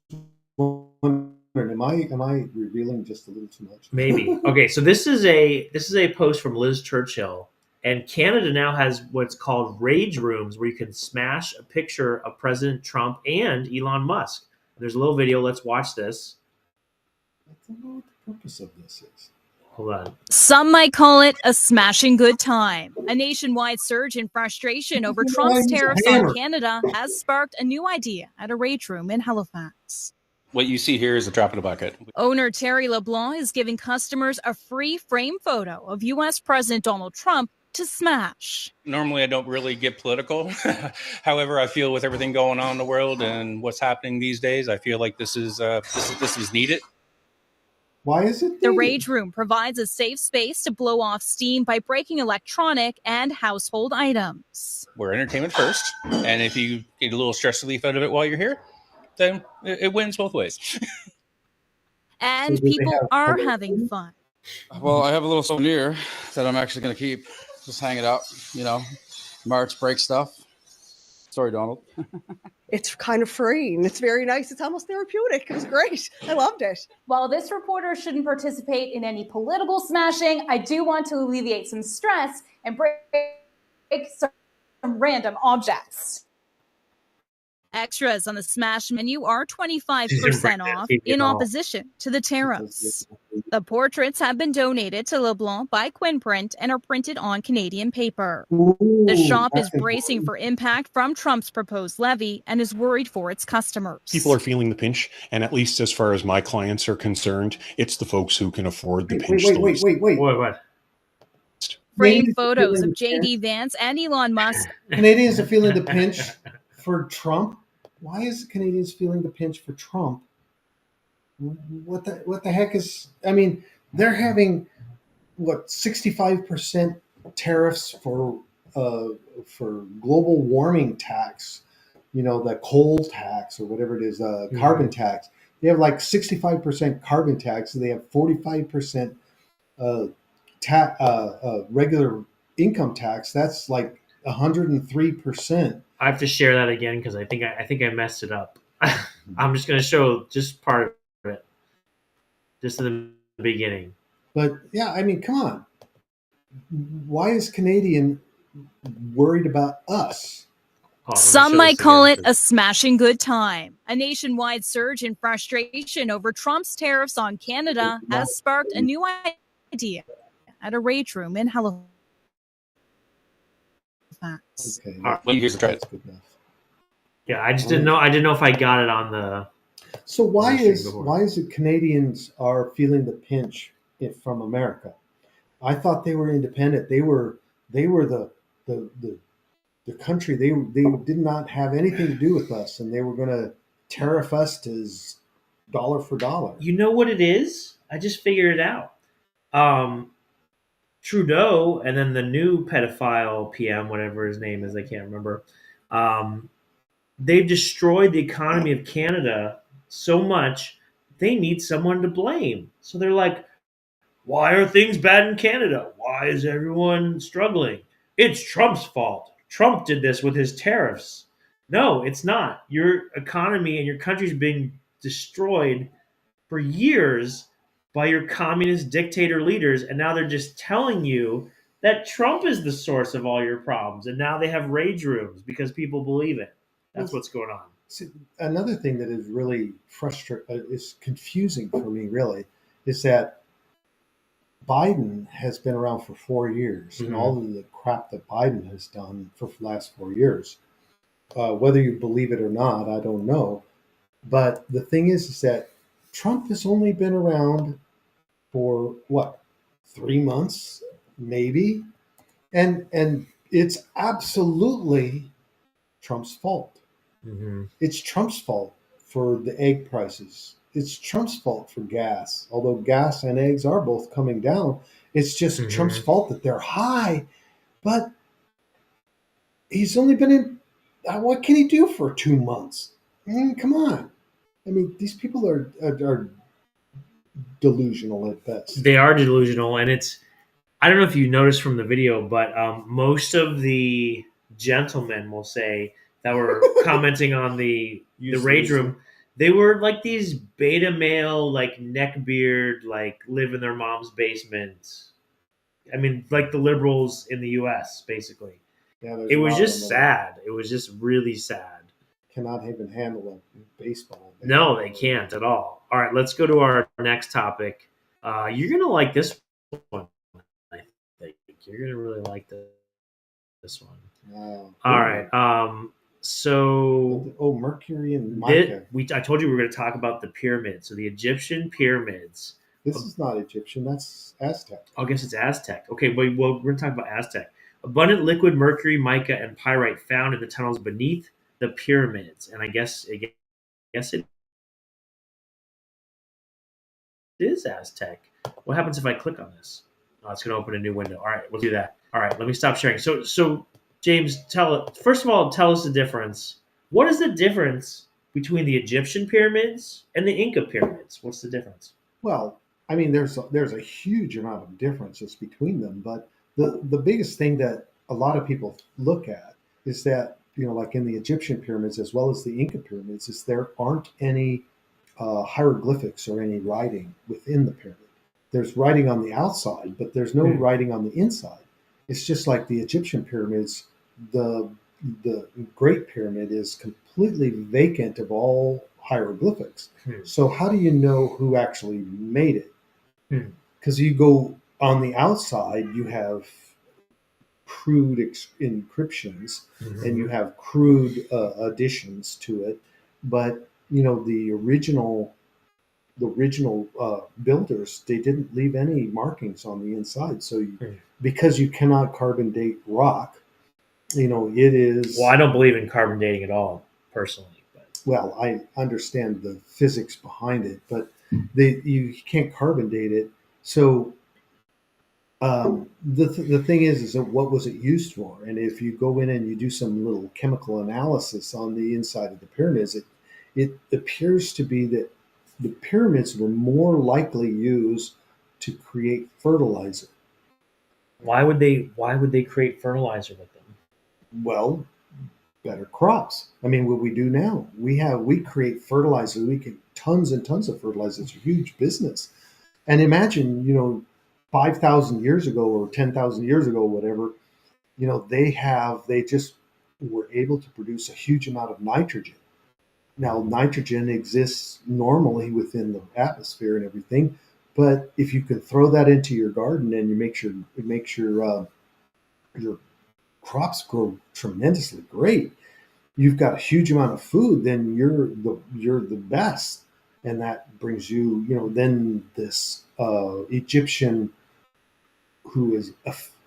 wondering, am I revealing just a little too much? Maybe. Okay, so this is a post from Liz Churchill, and Canada now has what's called rage rooms where you can smash a picture of President Trump and Elon Musk. There's a little video. Let's watch this. I don't know what the purpose of this is. Hold on. Some might call it a smashing good time. A nationwide surge in frustration over Trump's tariffs on Canada has sparked a new idea at a rage room in Halifax. What you see here is a drop in the bucket. Owner Terry LeBlanc is giving customers a free frame photo of U.S. President Donald Trump to smash. Normally, I don't really get political. However, I feel with everything going on in the world and what's happening these days, I feel like this is needed. Why is it The needed? Rage Room provides a safe space to blow off steam by breaking electronic and household items. We're entertainment first, and if you get a little stress relief out of it while you're here, then it wins both ways. And do they people have are color having coding? fun. Well, I have a little souvenir that I'm actually going to keep. Just hang it up, you know. March break stuff. Sorry, Donald. It's kind of freeing. It's very nice. It's almost therapeutic. It was great. I loved it. While this reporter shouldn't participate in any political smashing, I do want to alleviate some stress and break some random objects. Extras on the Smash menu are 25% off in opposition to the tariffs. The portraits have been donated to LeBlanc by Quinprint and are printed on Canadian paper. The shop is bracing for impact from Trump's proposed levy and is worried for its customers. People are feeling the pinch, and at least as far as my clients are concerned, it's the folks who can afford the pinch. Wait. What? Framed photos of J.D. Vance and Elon Musk. Canadians are feeling the pinch for Trump. Why is the Canadians feeling the pinch for Trump? What the heck is? I mean, they're having 65% tariffs for global warming tax. You know, the coal tax or whatever it is, carbon tax. They have like 65% carbon tax, and they have 45% regular income tax. That's like 103%. I have to share that again because I think I messed it up. I'm just going to show just part of it, just in the beginning. But yeah, I mean, come on. Why is Canadian worried about us? Some might call it a smashing good time. A nationwide surge in frustration over Trump's tariffs on Canada has sparked a new idea at a Rage Room in Halifax. Okay, Here's the try. that's good enough. Yeah, I just didn't know. I didn't know if I got it on the. So why is it Canadians are feeling the pinch from America? I thought they were independent. They were the country. They did not have anything to do with us, and they were going to tariff us as dollar for dollar. You know what it is? I just figured it out. Trudeau and then the new pedophile PM, whatever his name is, I can't remember. They've destroyed the economy of Canada so much, they need someone to blame. So they're like, why are things bad in Canada? Why is everyone struggling? It's Trump's fault. Trump did this with his tariffs. No, it's not. Your economy and your country's being destroyed for years by your communist dictator leaders, and now they're just telling you that Trump is the source of all your problems, and now they have rage rooms because people believe it. That's what's going on. See, another thing that is really is confusing for me, really, is that Biden has been around for 4 years, and all of the crap that Biden has done for the last 4 years, whether you believe it or not, I don't know. But the thing is that Trump has only been around for 3 months, maybe, and it's absolutely Trump's fault. Mm-hmm. It's Trump's fault for the egg prices. It's Trump's fault for gas, although gas and eggs are both coming down. It's just Trump's fault that they're high. But he's only been in. What can he do for 2 months? I mean, come on. I mean, these people are delusional at best. They are delusional, and I don't know if you noticed from the video, but most of the gentlemen, will say, that were commenting on the rage room, they were like these beta male, like neckbeard, like live in their mom's basement. I mean, like the liberals in the U.S., basically. Yeah, it was just sad. It was just really sad. Cannot even handle a baseball. No, they can't at all. All right, let's go to our next topic. You're going to like this one, I think. You're going to really like this one. Wow. All right. So Mercury and Micah. I told you we were going to talk about the pyramids. So the Egyptian pyramids. This is not Egyptian. That's Aztec. I guess it's Aztec. Okay, well, we're going to talk about Aztec. Abundant liquid mercury, mica, and pyrite found in the tunnels beneath the pyramids. And I guess it is Aztec. What happens if I click on this? Oh, it's going to open a new window. All right, we'll do that. All right, let me stop sharing. So James, first of all, tell us the difference. What is the difference between the Egyptian pyramids and the Inca pyramids? What's the difference? Well, I mean, there's a huge amount of differences between them, but the biggest thing that a lot of people look at is that, like in the Egyptian pyramids as well as the Inca pyramids, is there aren't any hieroglyphics or any writing within the pyramid. There's writing on the outside, but there's no writing on the inside. It's just like the Egyptian pyramids. The Great Pyramid is completely vacant of all hieroglyphics. So how do you know who actually made it? Because you go on the outside, you have crude encryptions and you have crude additions to it, but the original builders, they didn't leave any markings on the inside. So because you cannot carbon date rock, it is. Well, I don't believe in carbon dating at all, personally. But. Well, I understand the physics behind it, but you can't carbon date it. So the thing is that what was it used for? And if you go in and you do some little chemical analysis on the inside of the pyramids, it appears to be that the pyramids were more likely used to create fertilizer. Why would they create fertilizer with them? Well, better crops. I mean, what we do now, we create fertilizer. We get tons and tons of fertilizer. It's a huge business. And imagine, 5,000 years ago or 10,000 years ago, whatever, they just were able to produce a huge amount of nitrogen. Now, nitrogen exists normally within the atmosphere and everything, but if you can throw that into your garden and you make your crops grow tremendously great, you've got a huge amount of food, then you're the best. And that brings you, then this Egyptian, who is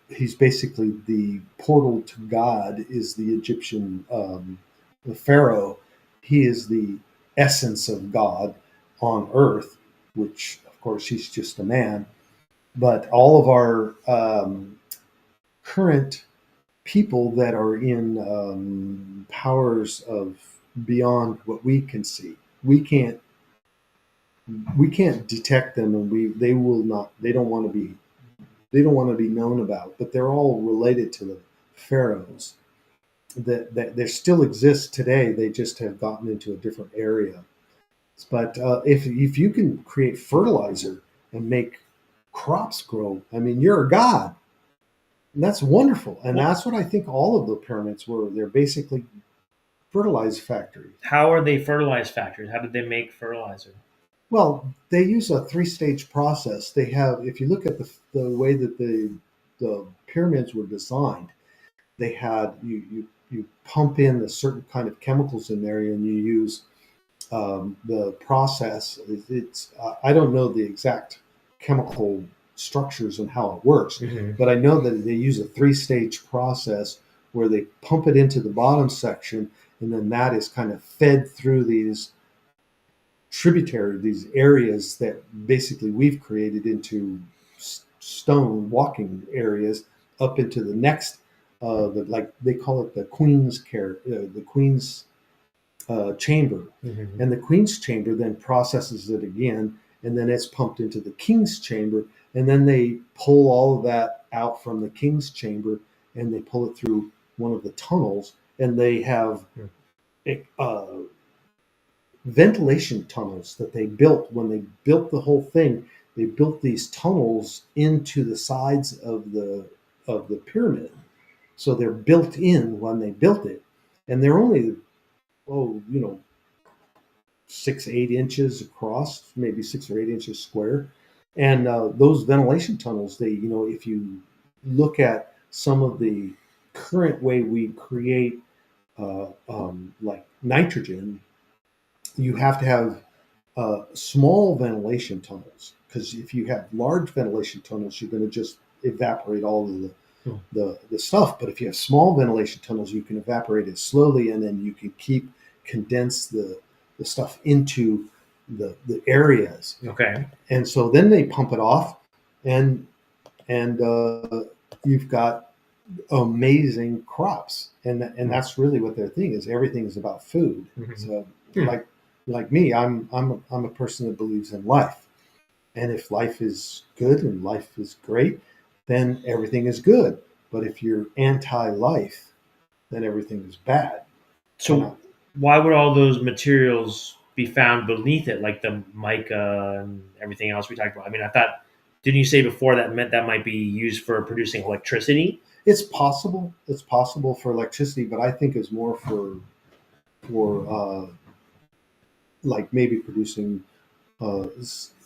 he's basically the portal to God, is the Egyptian the pharaoh. He is the essence of God on earth, which of course he's just a man. But all of our current people that are in powers of beyond what we can see, we can't detect them, and they don't want to be known about, but they're all related to the pharaohs that there still exist today. They just have gotten into a different area. But if you can create fertilizer and make crops grow, I mean, you're a god. And that's wonderful. And that's what I think all of the pyramids were. They're basically fertilizer factories. How are they fertilizer factories? How did they make fertilizer? Well, they use a 3-stage process. They have, if you look at the way that the pyramids were designed, they had, you pump in a certain kind of chemicals in there, and you use the process. It's I don't know the exact chemical structures and how it works, but I know that they use a 3-stage process where they pump it into the bottom section, and then that is kind of fed through these these areas that basically we've created into stone walking areas up into the next, like they call it the Queen's chamber, and the Queen's chamber then processes it again, and then it's pumped into the King's chamber, and then they pull all of that out from the King's chamber, and they pull it through one of the tunnels, and they have ventilation tunnels that they built. When they built the whole thing, they built these tunnels into the sides of the pyramid, so they're built in when they built it, and they're only 6-8 inches across, maybe 6 or 8 inches square. And those ventilation tunnels, if you look at some of the current way we create like nitrogen, you have to have small ventilation tunnels, because if you have large ventilation tunnels, you're going to just evaporate all of the stuff. But if you have small ventilation tunnels, you can evaporate it slowly, and then you can condense the stuff into the areas. Okay. And so then they pump it off, and you've got amazing crops, and that's really what their thing is. Everything is about food. So like me, I'm a person that believes in life, and if life is good and life is great, then everything is good. But if you're anti-life, then everything is bad. So why would all those materials be found beneath it, like the mica and everything else we talked about? I mean, I thought, didn't you say before that meant that might be used for producing electricity? It's possible. It's possible for electricity, but I think it's more for like maybe producing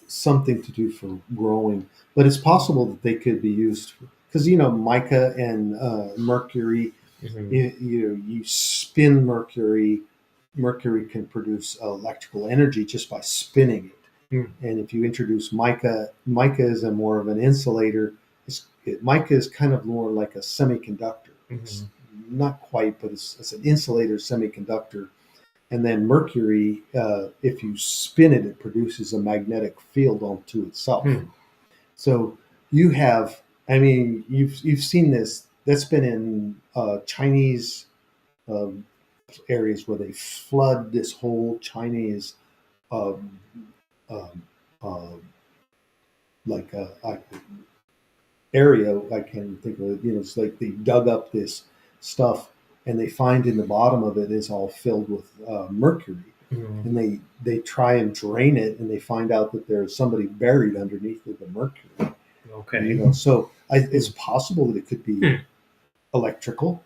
something to do for growing. But it's possible that they could be used because mica and mercury. You spin mercury. Mercury can produce electrical energy just by spinning it. And if you introduce mica is a more of an insulator. Mica is kind of more like a semiconductor. It's not quite, but it's an insulator semiconductor. And then mercury, if you spin it, it produces a magnetic field onto itself. So you have, I mean, you've seen this. That's been in Chinese areas where they flood this whole Chinese like area. I can't think of it. It's like they dug up this stuff, and they find in the bottom of it is all filled with mercury. And they try and drain it, and they find out that there's somebody buried underneath of the mercury. Okay. So it's possible that it could be electrical,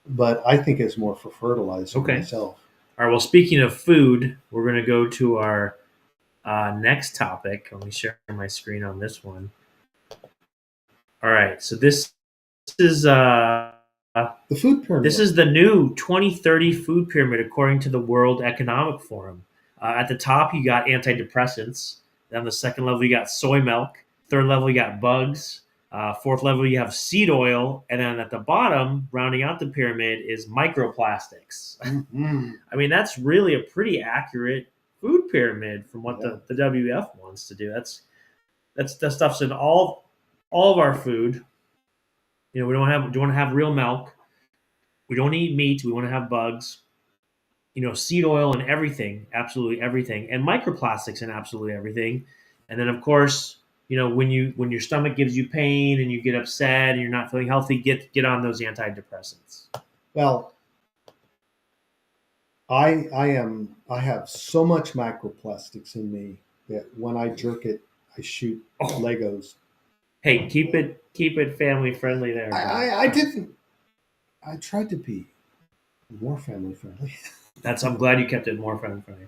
but I think it's more for fertilizer myself. All right. Well, speaking of food, we're going to go to our next topic. Let me share my screen on this one. All right. So this is the food pyramid. This is the new 2030 food pyramid according to the World Economic Forum. At the top, you got antidepressants. Then on the second level, you got soy milk. Third level, you got bugs. Fourth level, you have seed oil. And then at the bottom, rounding out the pyramid, is microplastics. I mean, that's really a pretty accurate food pyramid from what the WEF wants to do. That stuff's in all of our food. We don't want to have real milk. We don't eat meat. We want to have bugs. Seed oil and everything, absolutely everything, and microplastics and absolutely everything. And then, of course, when your stomach gives you pain and you get upset and you're not feeling healthy, get on those antidepressants. Well, I have so much microplastics in me that when I jerk it, I shoot Legos. Hey, keep it family friendly there. I didn't. I tried to be more family friendly. I'm glad you kept it more family friendly.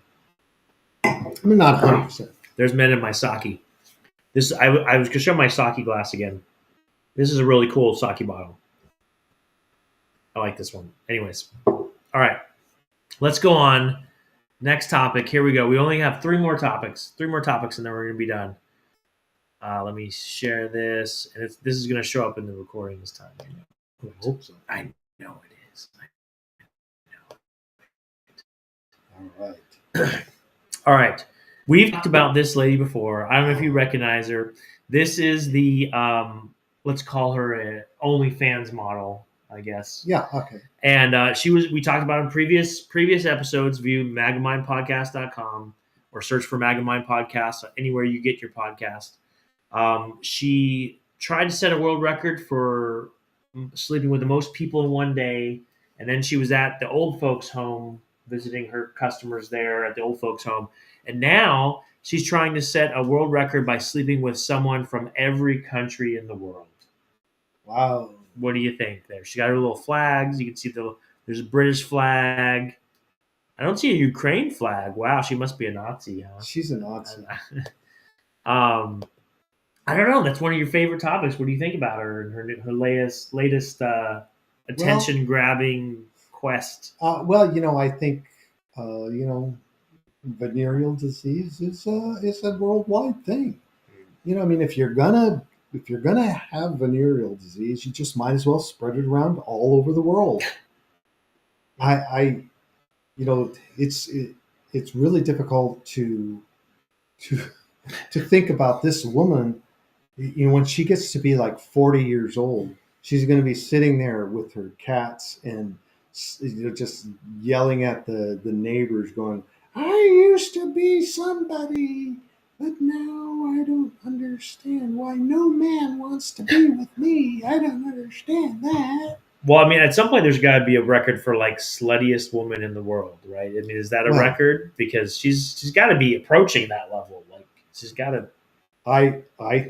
I mean, not 100%. There's men in my sake. I was gonna show my sake glass again. This is a really cool sake bottle. I like this one. Anyways, all right, let's go on. Next topic. Here we go. We only have three more topics, and then we're gonna be done. Let me share this, and this is gonna show up in the recording this time. I hope so. I know it is. All right. All right. We've talked about this lady before. I don't know if you recognize her. This is the let's call her a OnlyFans model, I guess. Yeah. Okay. And we talked about in previous episodes. View magamindpodcast.com or search for Magamind Podcast anywhere you get your podcast. She tried to set a world record for sleeping with the most people in one day, and then she was at the old folks' home visiting her customers there at the old folks' home. And now she's trying to set a world record by sleeping with someone from every country in the world. Wow. What do you think there? She got her little flags. You can see there's a British flag. I don't see a Ukraine flag. Wow, she must be a Nazi, huh? She's a Nazi. I don't know. That's one of your favorite topics. What do you think about her and her latest attention-grabbing quest? Well, I think, venereal disease is a worldwide thing. I mean, if you're gonna have venereal disease, you just might as well spread it around all over the world. It's really difficult to to think about this woman, when she gets to be like 40 years old, she's going to be sitting there with her cats and just yelling at the neighbors going, I used to be somebody, but now I don't understand why no man wants to be with me. I don't understand that. Well, I mean, at some point, there's got to be a record for like sluttiest woman in the world, right? I mean, is that a record? Because she's got to be approaching that level. Like, she's got to. I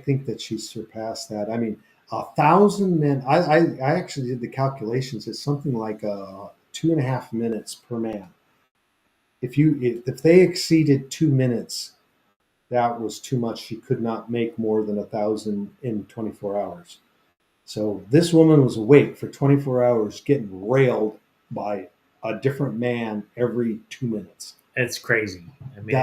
think that she's surpassed that. I mean, 1,000 men. I actually did the calculations. It's something like 2.5 minutes per man. If they exceeded 2 minutes, that was too much. She could not make more than 1,000 in 24 hours. So this woman was awake for 24 hours, getting railed by a different man every 2 minutes. It's crazy. I mean,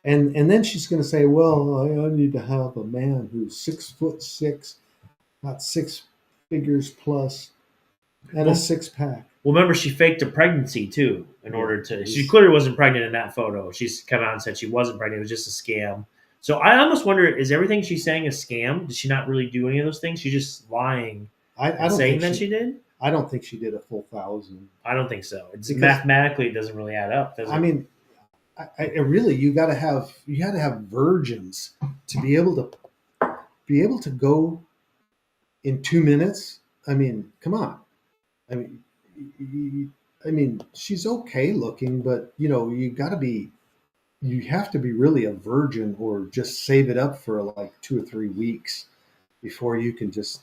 and then she's going to say, well, I need to have a man who's 6'6", got 6 figures plus, and a 6-pack. Well, remember, she faked a pregnancy too in order to. She clearly wasn't pregnant in that photo. She's come out and said she wasn't pregnant. It was just a scam. So I almost wonder: is everything she's saying a scam? Did she not really do any of those things? She's just lying, saying that she did. I don't think she did a full 1,000. I don't think so. It's mathematically, it doesn't really add up, does it? I mean, I really, you got to have virgins to be able to go in 2 minutes. I mean, come on. I mean, she's okay looking, but you have to be really a virgin or just save it up for like 2 or 3 weeks before you can just,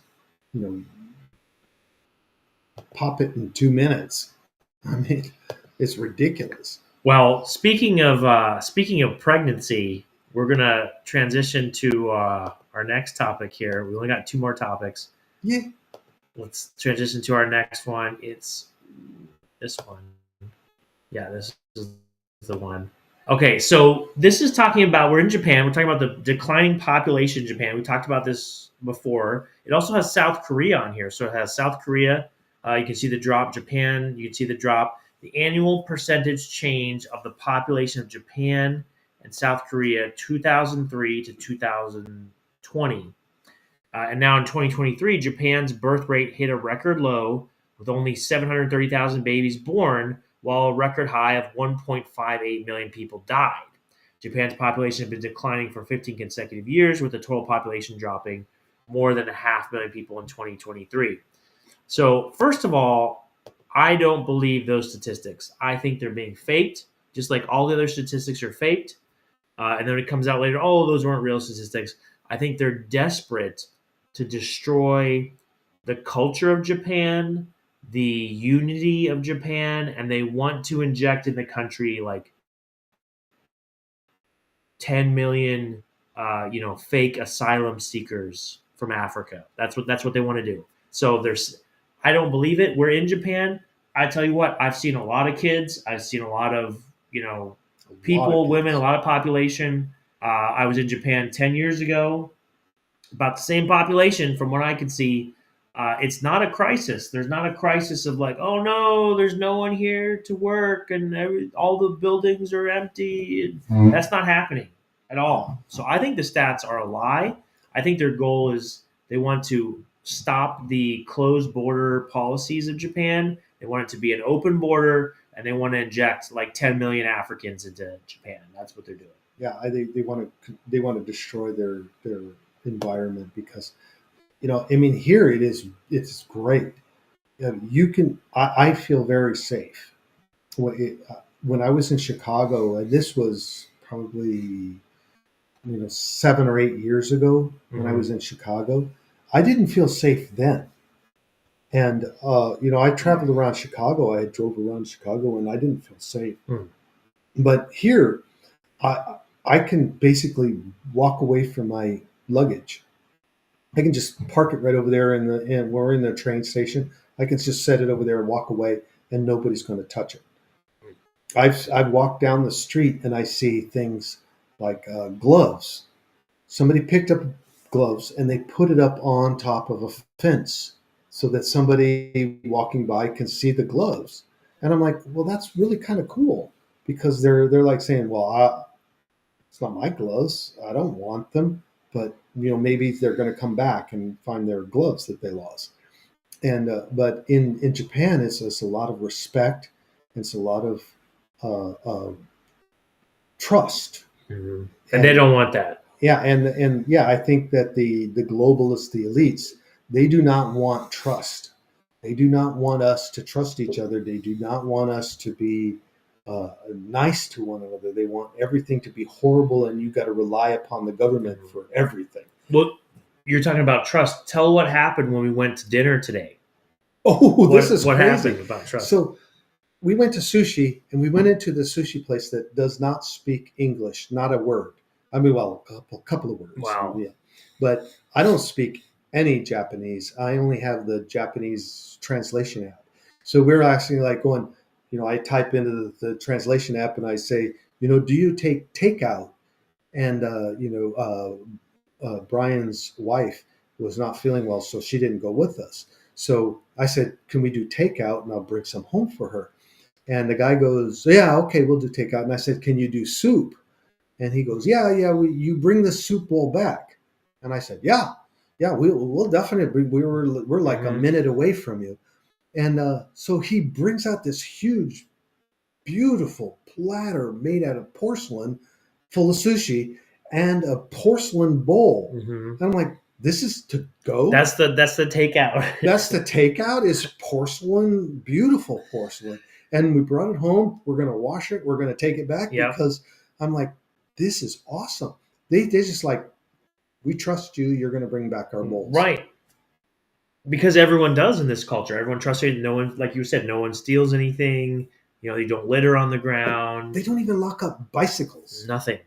pop it in 2 minutes. I mean, it's ridiculous. Well, speaking of pregnancy, we're gonna transition to our next topic here. We only got 2 more topics. Yeah. Let's transition to our next one. It's this one. Yeah, this is the one. Okay, so this is talking about, we're in Japan. We're talking about the declining population in Japan. We talked about this before. It also has South Korea on here. So it has South Korea. You can see the drop. Japan, you can see the drop. The annual percentage change of the population of Japan and South Korea, 2003 to 2020. And now in 2023, Japan's birth rate hit a record low with only 730,000 babies born, while a record high of 1.58 million people died. Japan's population has been declining for 15 consecutive years, with the total population dropping more than 500,000 people in 2023. So, first of all, I don't believe those statistics. I think they're being faked, just like all the other statistics are faked. And then it comes out later, oh, those weren't real statistics. I think they're desperate to destroy the culture of Japan, the unity of Japan, and they want to inject in the country like 10 million, fake asylum seekers from Africa. That's what they want to do. So I don't believe it. We're in Japan. I tell you what, I've seen a lot of kids. I've seen a lot of, people, women, a lot of population. I was in Japan 10 years ago, about the same population from what I could see. It's not a crisis. There's not a crisis of like, oh no, there's no one here to work and all the buildings are empty. That's not happening at all. So I think the stats are a lie. I think their goal is they want to stop the closed border policies of Japan. They want it to be an open border, and they want to inject like 10 million Africans into Japan. That's what they're doing. Yeah, they want to destroy their environment because, here it's great. I feel very safe. When I was in Chicago, this was probably 7 or 8 years ago when I was in Chicago, I didn't feel safe then. And, I traveled around Chicago. I drove around Chicago and I didn't feel safe. But here, I can basically walk away from my luggage. I can just park it right over there and we're in the train station. I can just set it over there and walk away and nobody's going to touch it. I've walked down the street and I see things like gloves. Somebody picked up gloves and they put it up on top of a fence so that somebody walking by can see the gloves. And I'm like, well, that's really kind of cool because they're like saying, well, it's not my gloves. I don't want them. But maybe they're going to come back and find their gloves that they lost. And but in Japan, it's a lot of respect. It's a lot of trust. Mm-hmm. And they don't want that. Yeah, and yeah, I think that the globalists, the elites, they do not want trust. They do not want us to trust each other. They do not want us to be nice to one another. They want everything to be horrible, and you got to rely upon the government for everything. Well, you're talking about trust. Tell what happened when we went to dinner today. Oh, this is what crazy. happened about trust. So we went to sushi, and we went into the sushi place that does not speak English, not a word. I mean, well, a couple of words. Wow. Yeah. But I don't speak any Japanese. I only have the Japanese translation app. So we're actually like going, I type into the translation app and I say, do you take takeout? And, Brian's wife was not feeling well, so she didn't go with us. So I said, can we do takeout? And I'll bring some home for her. And the guy goes, yeah, okay, we'll do takeout. And I said, can you do soup? And he goes, yeah, you bring the soup bowl back. And I said, yeah, we'll definitely. We're like a minute away from you. And so he brings out this huge, beautiful platter made out of porcelain, full of sushi, and a porcelain bowl. And I'm like, this is to go. That's the takeout. That's the takeout is porcelain, beautiful porcelain. And we brought it home. We're going to wash it. We're going to take it back because I'm like, this is awesome. They just like, we trust you. You're going to bring back our bowls. Right. Because everyone does in this culture. Everyone trusts you. No one, like you said, no one steals anything. You don't litter on the ground. They don't even lock up bicycles. Nothing.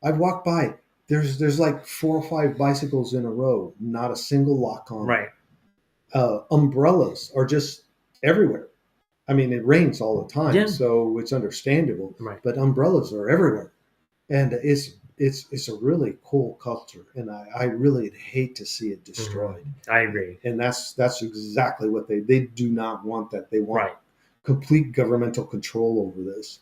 I've walked by. There's like 4 or 5 bicycles in a row. Not a single lock on. Right. Umbrellas are just everywhere. I mean, it rains all the time, so it's understandable. Right. But umbrellas are everywhere. And it's a really cool culture, and I really hate to see it destroyed. I agree. And that's exactly what they do not want. That they want complete governmental control over this.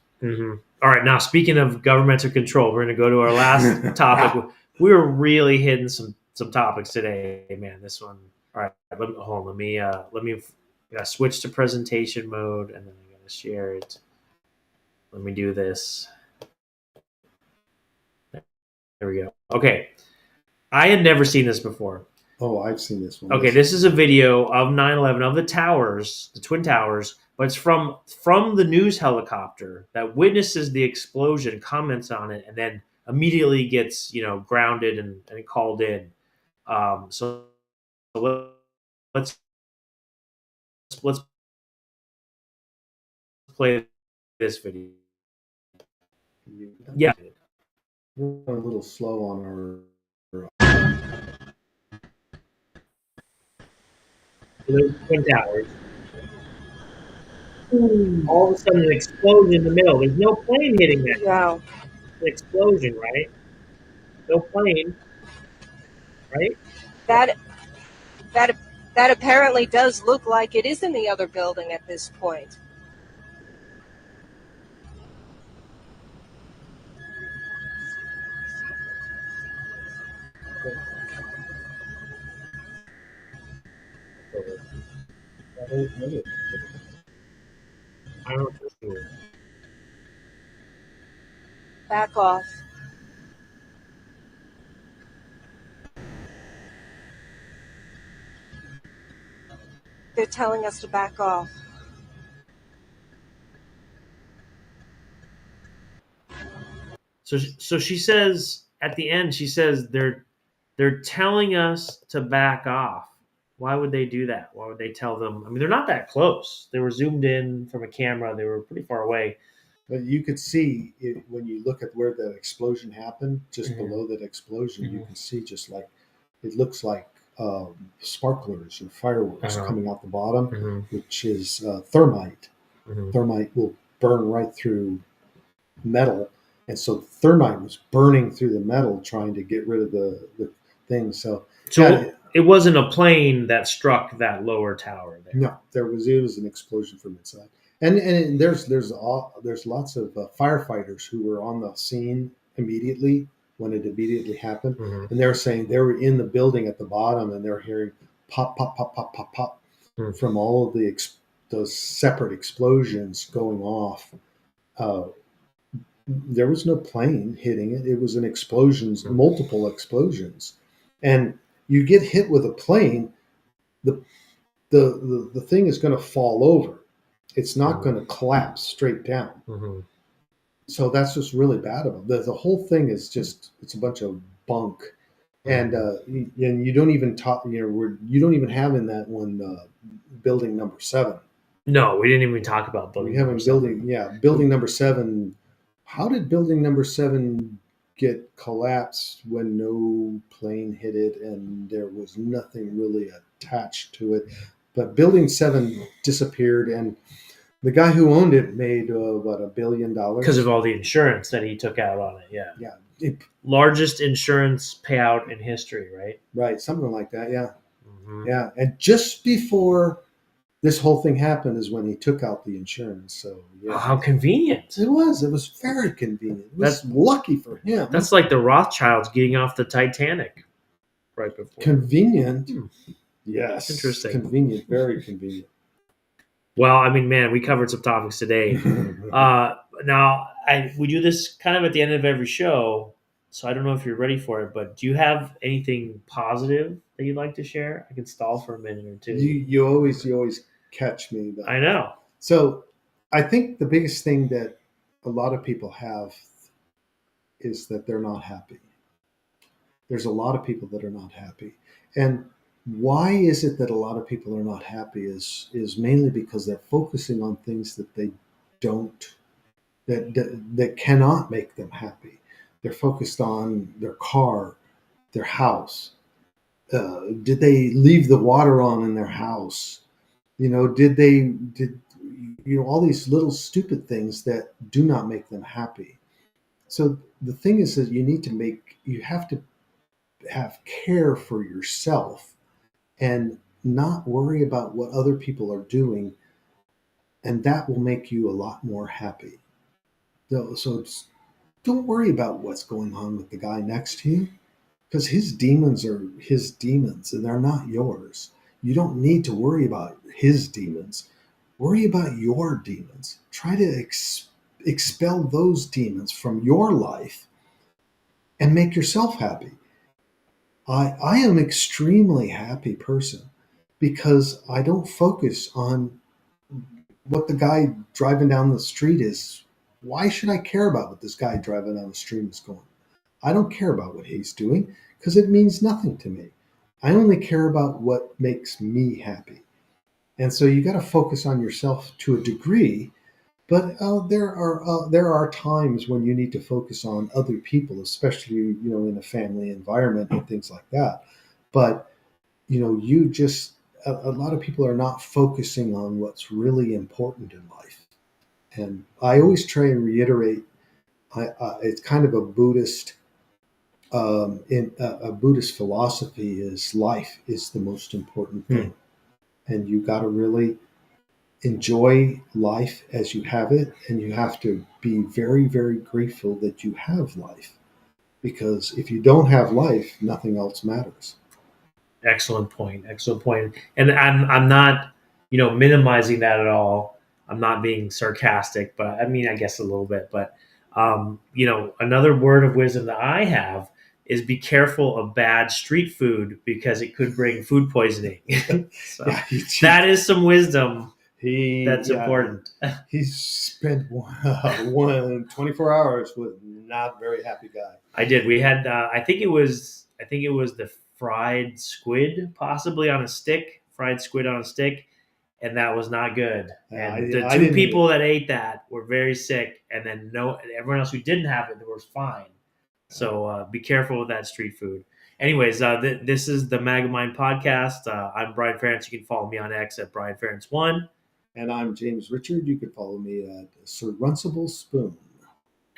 All right, now speaking of governmental control, we're going to go to our last topic. We were really hitting some topics today, man. This one. All right, let me switch to presentation mode, and then I'm going to share it. Let me do this. There we go. Okay. I had never seen this before. Oh, I've seen this one. Okay, this is a video of 9/11 of the towers, the Twin Towers, but it's from the news helicopter that witnesses the explosion, comments on it, and then immediately gets grounded and called in. So let's play this video. Yeah. We're a little slow on our. The Twin Towers. All of a sudden, an explosion in the middle. There's no plane hitting that. Wow. An explosion, right? No plane, right? That apparently does look like it is in the other building at this point. I don't know. Back off. They're telling us to back off. So she says at the end, she says they're telling us to back off. Why would they do that? Why would they tell them? I mean, they're not that close. They were zoomed in from a camera. They were pretty far away. But you could see it when you look at where that explosion happened, just below that explosion, you can see just like, it looks like sparklers or fireworks coming out the bottom, which is thermite. Thermite will burn right through metal. And so thermite was burning through the metal trying to get rid of the thing. So it wasn't a plane that struck that lower tower there. No, it was an explosion from inside. And there's lots of firefighters who were on the scene immediately when it immediately happened. Mhm. And they were saying they were in the building at the bottom and they're hearing pop, pop, pop, pop, pop, pop from all of those separate explosions going off. There was no plane hitting it. It was an explosions, multiple explosions. And you get hit with a plane, the thing is going to fall over. It's not going to collapse straight down. Mhm. So that's just really bad about it. The whole thing is just, it's a bunch of bunk. And you don't even talk, you don't even have in that one building number 7. No, we didn't even talk about building. We haven't building number 7. How did building number 7 get collapsed when no plane hit it and there was nothing really attached to it? But building 7 disappeared, and the guy who owned it made $1 billion because of all the insurance that he took out on it. Yeah, yeah, largest insurance payout in history, right? Right, something like that. Yeah, Mhm. yeah. And just before this whole thing happened is when he took out the insurance. So yeah, Oh, how convenient! It was very convenient. It was lucky for him. That's like the Rothschilds getting off the Titanic right before. Convenient. Yes, Interesting. Convenient, very convenient. Well, I mean, man, we covered some topics today. Now, we do this kind of at the end of every show, so I don't know if you're ready for it, but do you have anything positive that you'd like to share? I can stall for a minute or two. You always catch me. Though. I know. So I think the biggest thing that a lot of people have is that they're not happy. There's a lot of people that are not happy. And why is it that a lot of people are not happy is mainly because they're focusing on things that they don't, that cannot make them happy. They're focused on their car, their house. Did they leave the water on in their house? Did all these little stupid things that do not make them happy. So the thing is that you have to have care for yourself and not worry about what other people are doing, and that will make you a lot more happy. So don't worry about what's going on with the guy next to you, because his demons are his demons and they're not yours. You don't need to worry about his demons. Worry about your demons. Try to expel those demons from your life and make yourself happy. I am an extremely happy person because I don't focus on what the guy driving down the street is. Why should I care about what this guy driving down the street is going? I don't care about what he's doing because it means nothing to me. I only care about what makes me happy. And so you got to focus on yourself to a degree, but there are times when you need to focus on other people, especially in a family environment and things like that. But a lot of people are not focusing on what's really important in life. And I always try and reiterate, it's kind of a Buddhist. In a Buddhist philosophy is life is the most important thing, and you got to really enjoy life as you have it, and you have to be very, very grateful that you have life, because if you don't have life, nothing else matters. Excellent point. And I'm not, minimizing that at all. I'm not being sarcastic, but I mean, I guess a little bit. But another word of wisdom that I have is be careful of bad street food because it could bring food poisoning. So that is some wisdom. That's important. He spent 24 hours with not a very happy guy. I did. We had I think it was the fried squid, possibly on a stick, and that was not good. And the two people that ate that were very sick, and then everyone else who didn't have it was fine. So be careful with that street food. Anyways, this is the MAGA Mind podcast. I'm Brian Ference. You can follow me on X at Brian Ference1. And I'm James Richard. You can follow me at Sir Runcible Spoon.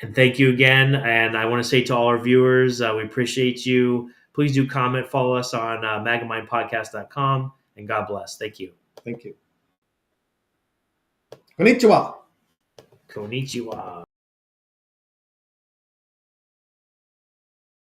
And thank you again. And I want to say to all our viewers, we appreciate you. Please do comment, follow us on magamindpodcast.com, and God bless. Thank you. Thank you. Konnichiwa. Konnichiwa.